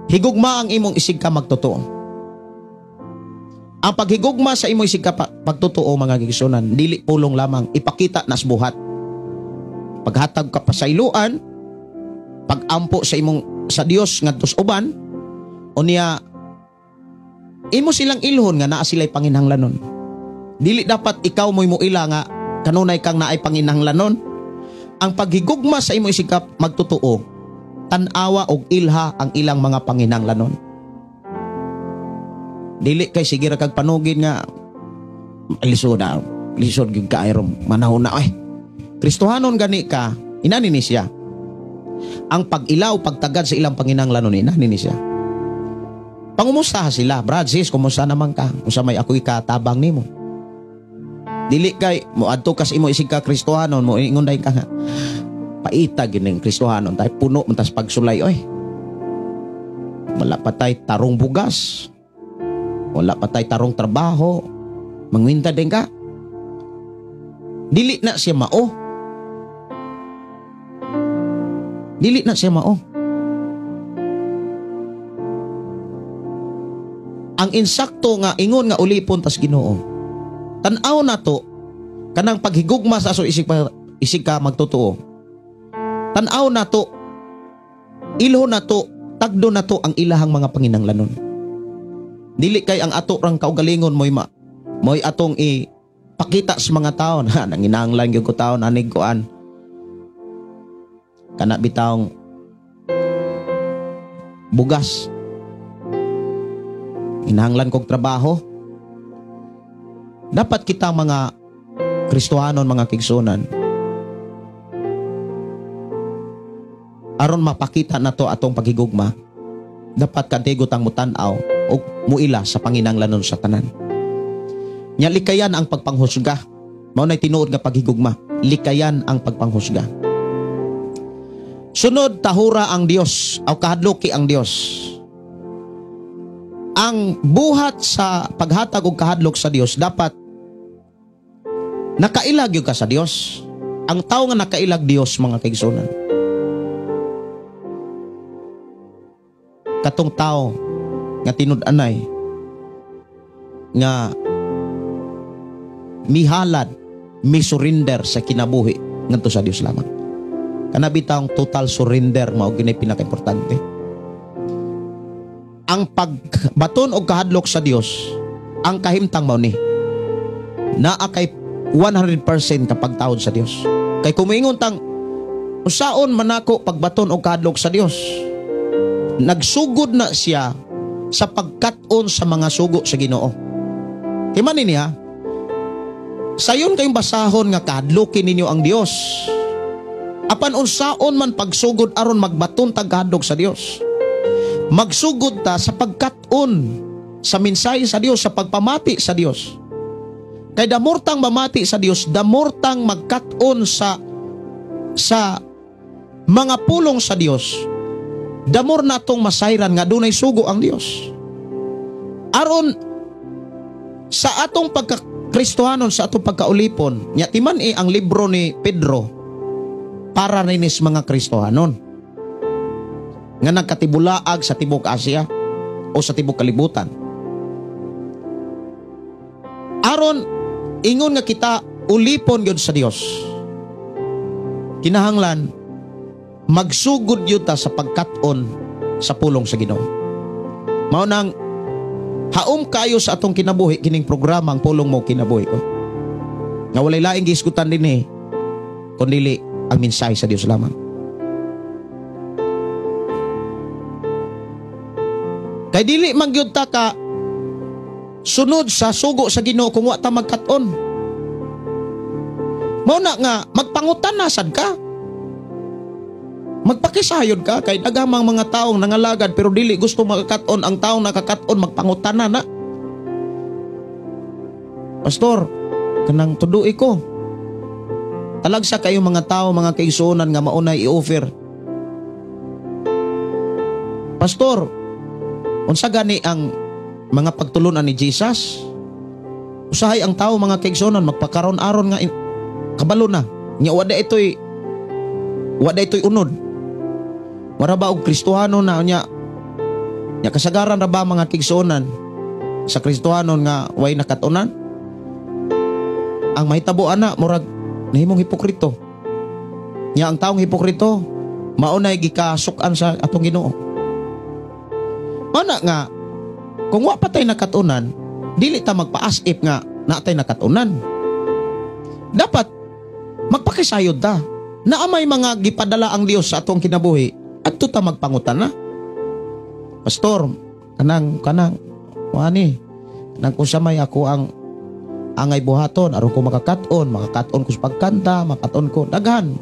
Higugma ang imong isig ka magtotoo. Ang paghigugma sa imong isig ka pagtotoo mga gigsunan, dili pulong lamang ipakita nas buhat. Paghatag ka pasayloan, pagampo sa Dios ngadto sa uban, unya imo silang ilhon nga naa sila'y panginahanglanon. Dili dapat ikaw mo'y muila nga kanunay kang naay panginahanglanon. Ang paghigugma sa imo isig ka magtotoo, tan-awa og ilha ang ilang mga panginahanglanon. Dili kay sige ra kag panugid nga lisod gyud ka ayron manahon na Kristohanon gani ka, inani ni siya. Ang pag-ilaw, pagtagad sa ilang panginahanglanon inani ni siya. Pangumusta sila, Brad, sis, kumusta naman ka? Kung sa may ako'y katabang nimo. Dili kay mo adto kas imo isig ka Kristohanon mo ingon day ka nga. Paita gining Kristohanon tay puno man tas pagsulay oy. Wala pa tay tarong bugas. Wala pa tay tarong trabaho. Mangwinta din ka. Dili na siya mao. Dili na siya mao. Ang insakto nga ingon nga ulipon tas Ginoo. Tan-aw na to kanang paghigugma sa aso isig ka magtotoo. Tan-aw na to, ilho na to, tagdo na to ang ilahang mga panginahanglanon. Dili kay ang ato rang kaugalingon mo'y atong ipakita sa mga tao na nanginahanglan gyud ko taon anig koan. Kana bitawng bugas. Inahanglan kog trabaho. Dapat kita mga Kristohanon, mga kigsunan, aron mapakita na to atong paghigugma, dapat kadigot ang mutanaw o muila sa panginahanglanon sa tanan. Nya likayan ang pagpanghusga. Mao nay tinuod nga paghigugma. Likayan ang pagpanghusga. Sunod, tahura ang Dios o kahadloki ang Dios. Ang buhat sa paghatag og kahadlok sa Dios dapat nakailag yung ka sa Dios. Ang tao nga nakailag Dios, mga kaigsunan. Katong tao nga tinud-anay nga mihalad, misurrender sa kinabuhi ngadto sa Dios lamang. Kana bitawng total surrender mao gyud pinaka-importante. Ang pagbaton og kahadlok sa Dios, ang kahimtang mao ni naa kay 100% kapag taod sa Dios. Kay kumingon tang usaon man ako pagbaton og kahadlok sa Dios, nagsugod na siya sa pagkat-on sa mga sugo sa Ginoo. Timan niya, sayon kayong basahon nga kahadlokin ninyo ang Dios. Apan unsaon man pagsugod aron magbaton tag kahadlok sa Dios. Magsugod ta sa pagkat-on sa mensahe sa Dios, sa pagpamati sa Dios. Kay damortang mamati sa Dios, damortang magkat-on sa mga pulong sa Dios. Damor natong masayran nga dunay sugo ang Dios. Aron sa atong pagka-Kristohanon, sa atong pagkaulipon, nya timan ang libro ni Pedro para rinis mga Kristohanon nga nagkatibulaag sa tibok Asia o sa tibok kalibutan. Aron ingon nga kita ulipon gyud sa Dios, kinahanglan magsugod yun ta sa pagkat-on sa pulong sa Ginoo. Mao nang haom kayo sa atong kinabuhi kining programa ang pulong mo kinabuhi ko. Nga walay laing giisgutan din kundi ang mensahe sa Dios lamang. Kay dili man gyud ta ka sunod sa sugo sa Ginoo kung wa ta magkat-on. Mao na nga magpangutan na sad ka. Magpakisayod ka kay daghang mga taong nangalagad pero dili gusto makakat-on. Ang taong nakakat-on magpangutan na. Pastor, kanang tudui ko. Talagsa kayo mga tao, mga kaigsuonan nga maunay i-offer. Pastor, unsa gani ang mga pagtulunan ni Jesus? Usahay ang tao, mga kaigsuonan, magpakaron-aron nga kabalo na. Nya wada ito'y unod. Wala ba og Kristohanon na nya kasagaran ra ba mga kaigsuonan sa Kristohanon nga way nakatunan? Ang mahitabo ana murag nahimong hipokrito. Nya ang taong hipokrito maunay gikasukan sa atong Ginoo. Ana nga kung wa pa tay nakatunan, dili ta magpa-as-if nga natay nakatunan. Dapat magpakisayod ta. Naamay mga gipadala ang Dios sa atong kinabuhi. Adto ta magpangutan na. Pastor, kanang wani nang kusamay ako ang angay buhaton aron ko makakaton ko sa pagkanta, makaton ko daghan.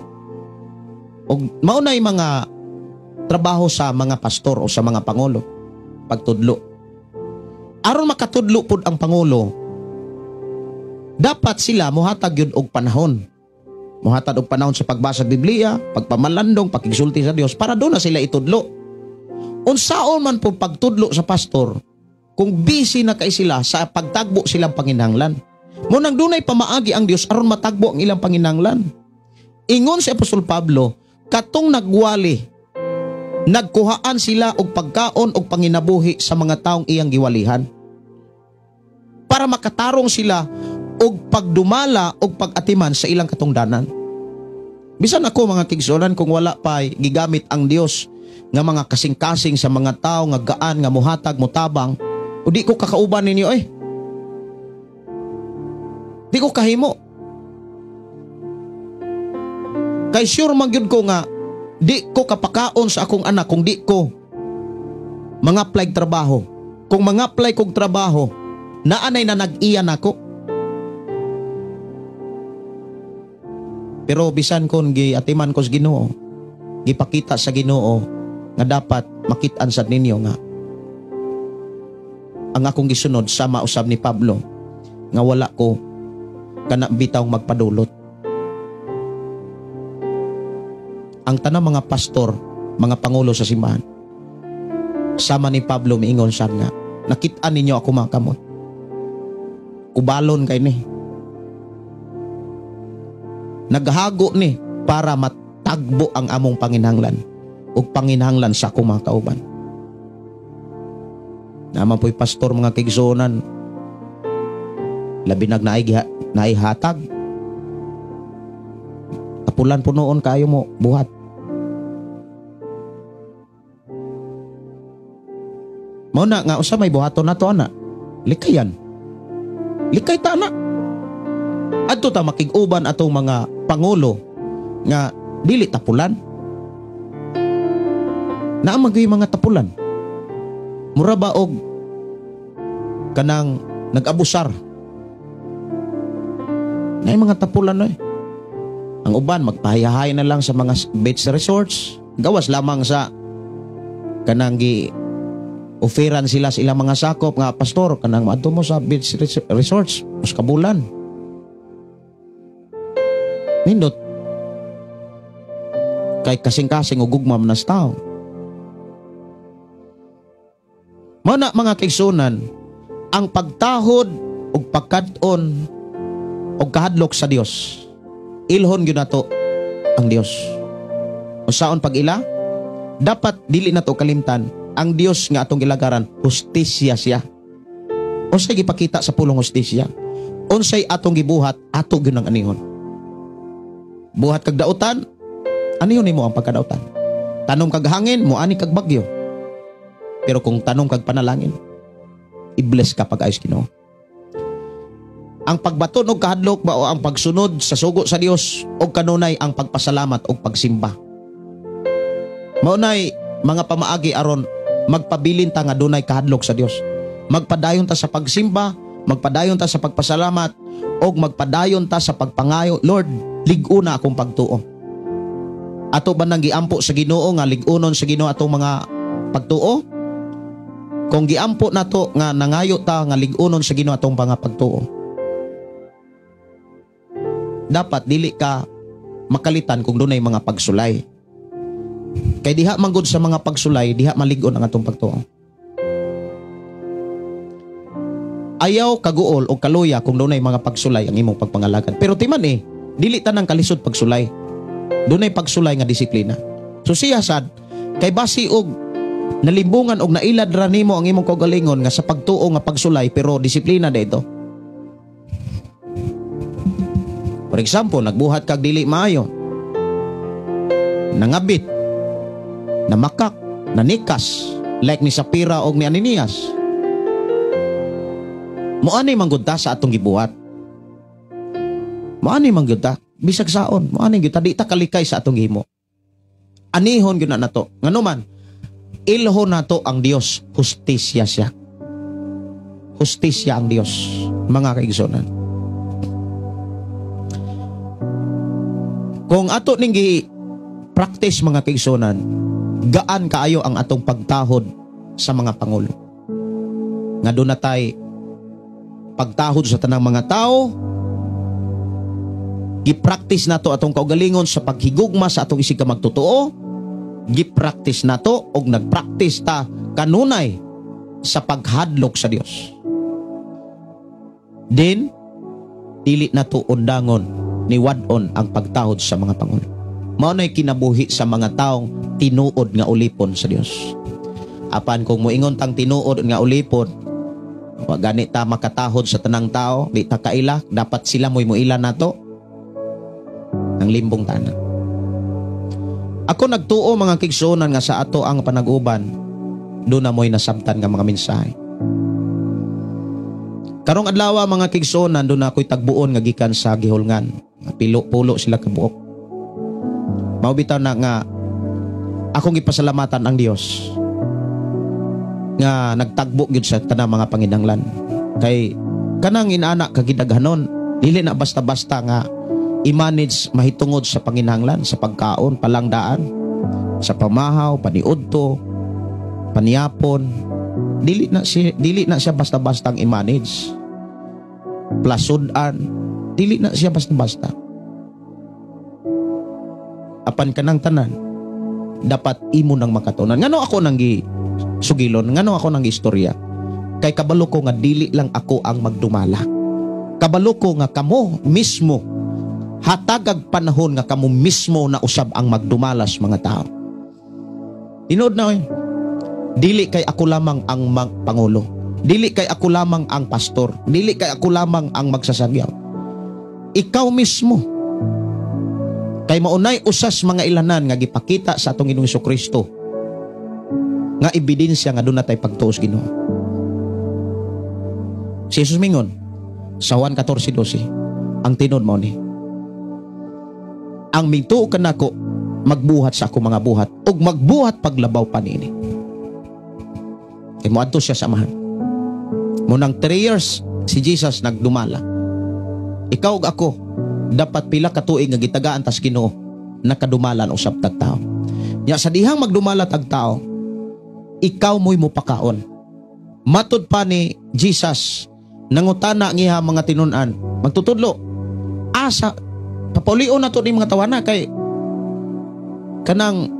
Og maunay mga trabaho sa mga pastor o sa mga pangulo pagtudlo. Aron makatudlo pud ang pangulo, dapat sila muhatag yun og panahon. Muhatag og panahon sa pagbasa sa Biblia, pagpamalandong, pakigsulti sa Dios para doon na sila itudlo. Unsaon man po pagtudlo sa pastor kung busy na kay sila sa pagtagbo silang panginahanglan. Munang dunay pamaagi ang Dios aron matagbo ang ilang panginahanglan. Ingon si Apostol Pablo, katong nagwali, nagkuhaan sila og pagkaon og panginabuhi sa mga taong iyang giwalihan. Para makatarong sila og pagdumala og pag-atiman sa ilang katungdanan. Bisan ako mga kigsunan kung wala pa gigamit ang Dios nga mga kasing-kasing sa mga tao nga gaan nga muhatag mutabang, o di ko kakauban ninyo di ko kahimo. Kay sure magyud ko nga di ko kapakaon sa akong anak kung di ko mga apply trabaho. Kung mga apply kog trabaho, naanay na nag-iyan ako. Pero bisan kon giatiman ko sa Ginoo, gipakita sa Ginoo nga dapat makitaan sad ninyo nga ang akong gisunod sama usab ni Pablo nga wala ko kana bitaw magpadulot. Ang tanang mga pastor, mga pangulo sa simbahan, sama ni Pablo miingon siya nga, nakitaan ninyo ako mga kamot. Kubalon kay ni. Naghago ni para matagbo ang among panginahanglan o panginahanglan sa akong mga kauban. Naman po'y pastor mga kigsunan, labi naihatag. Tapulan po noon kayo mo buhat. Mauna nga usa may buhaton na to ana. Likayan. Likay ta na. Adto ta makig-uban atong mga pangulo nga dili tapulan. Naamagay mga tapulan. Mura ba og kanang nag-abusar. Nay mga tapulan no. Ang uban magpahayahay na lang sa mga beach resorts. Gawas lamang sa kanang oferan sila sa ilang mga sakop nga pastor kanang maadto mo sa beach resorts us kabulan. Nindot kay kasing-kasing ug gugma man as tao. Mana mga kaigsunan, ang pagtahod ug pagkad-on ug kahadlok sa Dios, ilhon gyud nato ang Dios. Usaon pag ila, dapat dili nato kalimtan ang Dios nga atong gilagaran, hustisya siya. Unsay gipakita sa pulong hustisya? Unsay atong gibuhat, ato gyud ang anihon. Buhat kag dautan, anihon nimo ang pagkadautan. Tanom kag hangin, moani kag bagyo. Pero kung tanom kag panalangin, i-bless ka pag ayos Ginoo. Ang pagbaton og kahadlok ba o ang pagsunod sa sugo sa Dios o kanunay ang pagpasalamat o pagsimba. Maunay mga pamaagi aron magpabilin ta nga dunay kahadlok sa Dios. Magpadayon ta sa pagsimba, magpadayon ta sa pagpasalamat o magpadayon ta sa pagpangayo, Lord, lig-o na akong pagtuo. Ato ba nang giampo sa Ginoo nga lig-unon sa Ginoo atong mga pagtuo? Kung giampo nato nga nangayo ta nga lig-unon sa Ginoo atong mga pagtuo, dapat dili ka makalitan kung dunay mga pagsulay. Kay diha manggod sa mga pagsulay, diha malig-on ang atong pagtuo. Ayaw kaguol o kaluya kung dunay mga pagsulay ang imong pagpangalagan. Pero timan dili tanang kalisod pagsulay. Dunay pagsulay nga disiplina. So siya sad kay basi og nalimbungan og nailad ra nimo ang imong kaugalingon nga sa pagtuo nga pagsulay pero disiplina dito. For example, nagbuhat kag dili maayo, nangabit, namakak, nanikas, like ni Sapira og ni Ananias. Moanay manggud ta sa atong gibuhat. Moanay manggud ta bisag saon, moanay gyud ta di ta kalikay sa atong gihimo. Anihon gyud na nato. Ngano man, ilhon nato ang Dios, hustisya siya. Hustisya ang Dios, mga kaigsunan. Kung ato ning gi-practice mga kaigsunan, gaan kaayo ang atong pagtahod sa mga pangulo. Nga doon na tay pagtahod sa tanang mga tao, Gi-practice nato atong kaugalingon sa paghigugma sa atong isig ka magtotoo. Gi-practice nato og nag-practice ta kanunay sa paghadlok sa Dios. Then dili nato undangon ni wadon ang pagtahod sa mga pangulo. Mao nay kinabuhi sa mga taong tinuod nga ulipon sa Dios. Apan kung moingon tang tinuod nga ulipon, wa gani ta makatahod sa tanang tao, di ta kaila, dapat sila mo'y muila nato ang limbong tanan. Ako nagtuo mga kigsunan nga sa ato ang panag-uban, do na mo'y nasabtan nga mga mensahe. Karong adlaw mga kigsunan, do na ako'y tagbuon nga gikan sa gihulngan. Pilo-pulo sila kabuok. Mao bitaw na nga akong ipasalamatan ang Dios nga nagtagbo gyud sa tanang mga panginahanglan. Kay kanang inana kagidaghanon, dili na basta-basta nga i-manage mahitungod sa panginahanglan, sa pagkaon, palangdaan, sa pamahaw, paniudto, paniyapon. Dili na siya basta-bastang i-manage. Plasud-an, dili na siya basta-basta. Apan kanang tanan, dapat imo nang makatunan. Ngano ako nang sugilon, ngano ako nang istorya? Kay kabalo ko nga dili lang ako ang magdumala. Kabalo ko nga kamo mismo, hatagag panahon nga kamo mismo na usab ang magdumalas mga tao. Tinood na dili kay ako lamang ang pangulo. Dili kay ako lamang ang pastor. Dili kay ako lamang ang magsasagyaw. Ikaw mismo. Kay maunay usas mga ilanan nga gipakita sa atong Ginoong Jesucristo nga ebidensya nga doon natay pagtuos Ginoo. Si Jesus mingon sa Juan 14:12, ang tinod mao ni, ang mingtuo kanako magbuhat sa ako mga buhat ug magbuhat paglabaw pa niini. Kay moadto siya sa amahan. Munang 3 years si Jesus nagdumala. Ikaw ug ako dapat pila ka tuig nga gitagaan tas Ginoo nakadumalan usab tag tao. Nya sa dihang magdumala tag tao, ikaw mo'y mupakaon. Matud pa ni Jesus, nangutana niya mga tinunan, magtutudlo, asa, papulion na to ni mga tawana kay kanang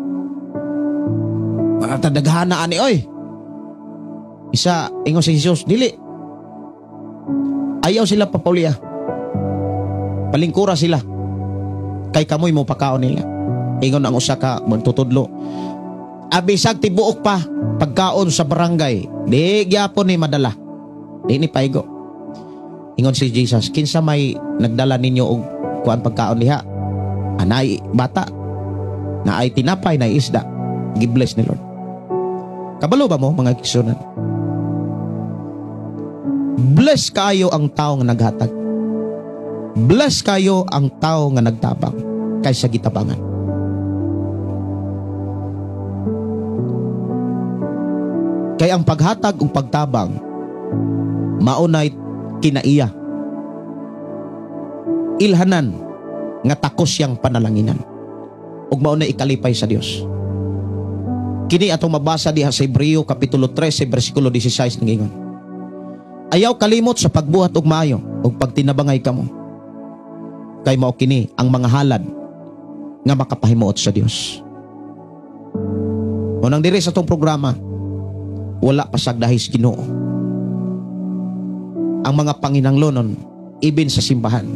tadaghana ani oy. Isa, ingon si Jesus, dili. Ayaw sila papuliya. Palingkura sila. Kay kamoy mo pakaon nila. Ingon ang usa ka magtutudlo. Abisag tibuok pa pagkaon sa barangay. Di gyapon ni madala. Di ni paigo. Ingon si Jesus, kinsa may nagdala ninyo og kuan pagkaon diha? Anay bata. Naay tinapay na isda. Gi-bless ni Lord. Kabalo ba mo mga kisunan? Bless kayo ang tao nga naghatag. Bless kayo ang tao nga nagtabang kaysa gitabangan. Kay ang paghatag ug pagtabang maunay kinaiya. Ilhanan nga takos yang panalanginan. Ug maunay ikalipay sa Dios. Kini atong mabasa diha sa Hebreo kapitulo 13 bersikulo 16 ningon. Ayaw kalimot sa pagbuhat og maayo ug pagtinabangay kamo. Kay mao kini ang mga halad nga makapahimuot sa Dios. Unang diri sa tong programa, wala pasagdahis Ginoo. Ang mga panginahanglanon ibin sa simbahan.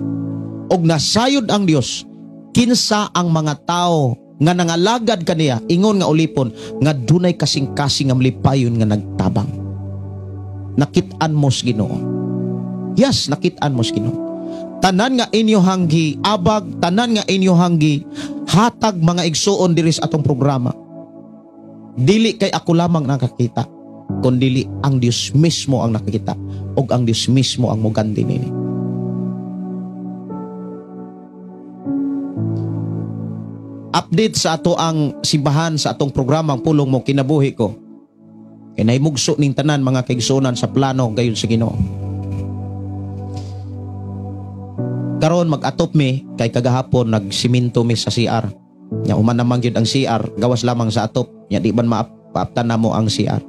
Og nasayod ang Dios kinsa ang mga tao nga nangalagad kaniya ingon nga ulipon nga dunay kasing-kasing nga malipayon nga nagtabang. Nakit-an mo sa Ginoo. Yes, nakit-an mo sa Ginoo. Tanan nga inyo hanggi abag, tanan nga inyo hanggi hatag mga igsuon diri sa atong programa. Dili kay ako lamang nakakita, kundi ang Dios mismo ang nakakita ug ang Dios mismo ang moganti nini. Update sa ato ang simbahan sa atong programa ang pulong mo kinabuhi ko. Kay nahimugso ning tanan mga kaigsuonan sa plano gayon sa Ginoo. Karon mag-atop mi kay kagahapon nagsiminto mi sa CR. Nya human naman gyud ang CR, gawas lamang sa atop. Nya di man maaptan namo ang CR.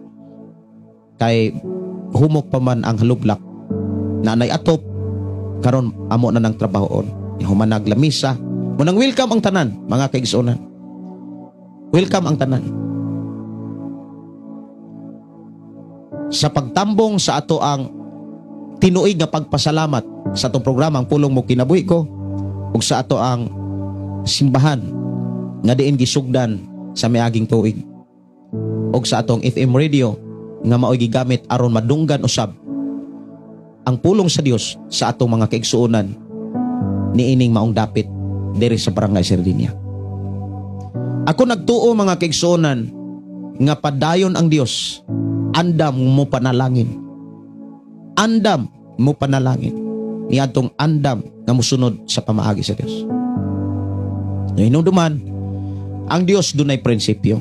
Kay humok pa man ang halublak. Nanay atop karon amo na nang trabahoon. humanag lamisa. Munang welcome ang tanan, mga kaigsuonan. Welcome ang tanan. Sa pagtambong sa ato ang tinuig nga pagpasalamat sa atong programa ang pulong mo kinabuhi ko ug sa ato ang simbahan nga diin gisugdan sa miaging tuig ug sa atong FM radio nga mao'y gigamit aron madunggan usab ang pulong sa Dios sa atong mga kaigsuonan niining maong dapit diri sa Barangay Sardinia. Ako nagtuo mga kaigsuonan nga padayon ang Dios, andam mo panalangin. Andam mo panalangin. Niadtong andam nga mosunod sa pamaagi sa Dios. Hinungduman, ang Dios dunay prinsipyo.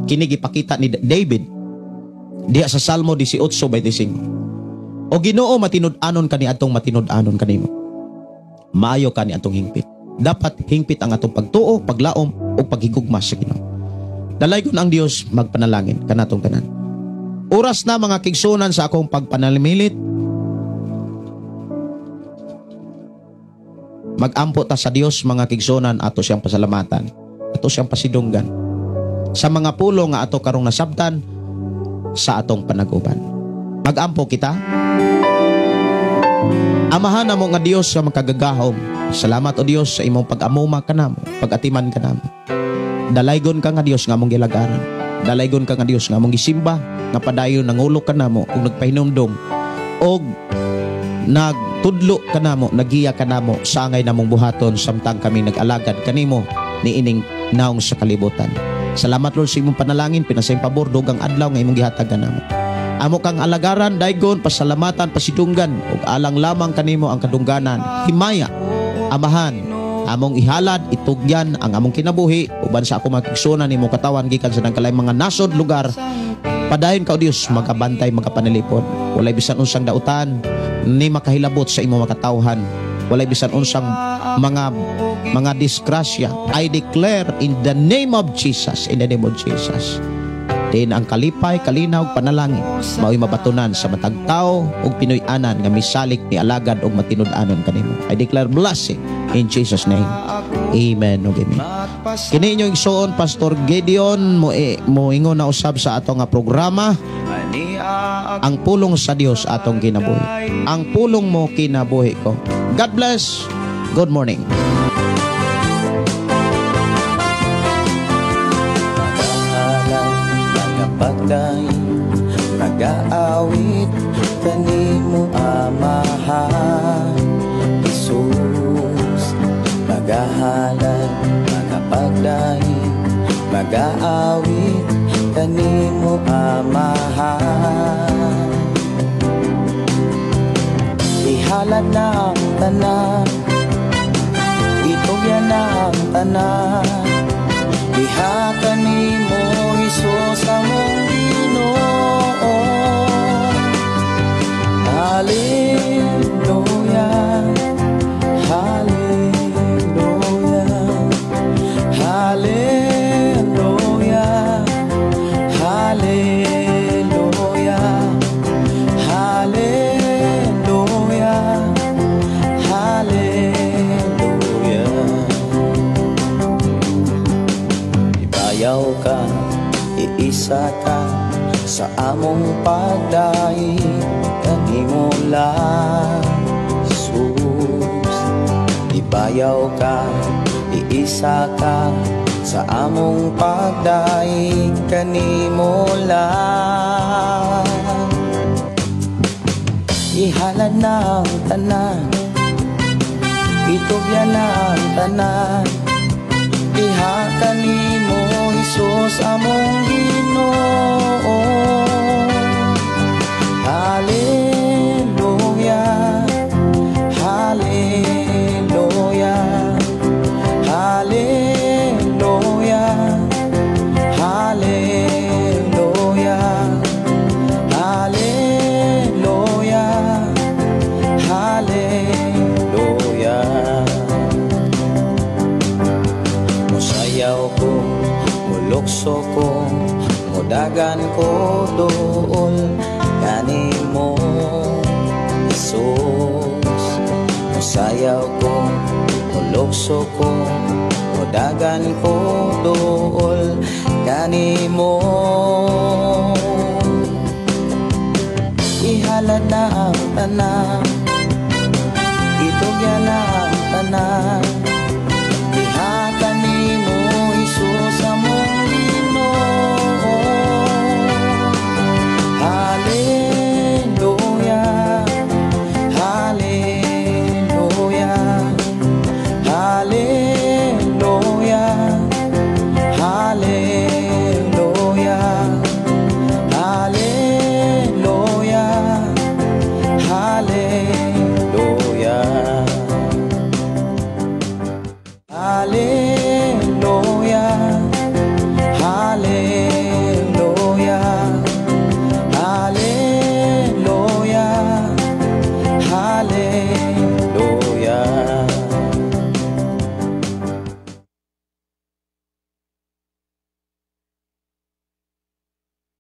Kini gipakita ni David diha sa Salmo 18:25. O Ginoo, matinud-anon kani atong matinud-anon kanimo. Maayo kani atong hingpit. Dapat hingpit ang atong pagtuo, paglaom o paghigugma sa Ginoo. Dalaygon ang Dios magpanalangin kanatong tanan. Oras na mga kigsunan sa akong pagpanalimilit. Mag-ampo ta sa Dios mga kigsunan ato siyang pasalamatan, ato siyang pasidunggan sa mga pulong nga ato karong nasabtan sa atong panag-uban. Mag-ampo kita. Amahan namo nga Dios sa makagagahom. Salamat o Dios sa imong pag-amuma kanamo, pag-atiman kanamo. Dalaygon ka nga Dios nga among gilagaran. Dalaygon ka nga Dios nga among gisimba, nga padayon nangulok kanamo ug nagpahinumdom og nagtudlo kanamo, nagiya kanamo sa angay namong buhaton samtang kami nag-alagad kanimo niining naong sa kalibutan. Salamat Lord sa imong panalangin, pinasayong pabor dugang adlaw nga imong gihatag kanamo. Amo kang alagaran, daygon, pasalamatan, pasidunggan, ug alang lamang kanimo ang kadungganan. Himaya, amahan, among ihalad, itugyan ang among kinabuhi, uban sa ako makigsunan imong katawan gikan sa nagkalay mga nasod lugar. Padayon ka o Dios, magkabantay, magkapanalipod. Walay bisan unsang dautan, ni makahilabot sa imong makatawhan. Walay bisan unsang mga disgrasya. I declare in the name of Jesus, in the name of Jesus. Din ang kalipay, kalinaw, panalangin mao'y mabatunan sa matag tao ug Pinoy-anan nga misalik ni alagad ug matinud-anon kanimo. I declare blessing in Jesus name. Amen ug amen. Kini inyong igsoon Pastor Gideon mo ingon na usab sa ato nga programa ang pulong sa Dios atong kinabuhi. Ang pulong mo kinabuhi ko. God bless. Good morning. Pagday, mag-aawit kanimo amahan Jesus, magahalad, magapagday, mag-aawit kanimo amahan. Ihalad na ang tanan, itugyan na ang tanan, diha kanimo Jesus among Ginoo. Hallelujah, hallelujah, hallelujah, hallelujah, hallelujah, hallelujah. Ibayaw ka, iisa ka sa among pagdahi kanimo lang Jesus. Ibayaw ka, iisa ka sa among pagdahi kanimo lang. Ihalad na ang tanan, itugyan na ang tanan, diha kanimo Jesus among Ginoo. Hallelujah, hallelujah, hallelujah, hallelujah, hallelujah, hallelujah. Musayaw ko, mulukso ko, mudagan ko doon kanimo Jesus. Musayaw ko, mulukso ko, mudagan ko dool kanimo.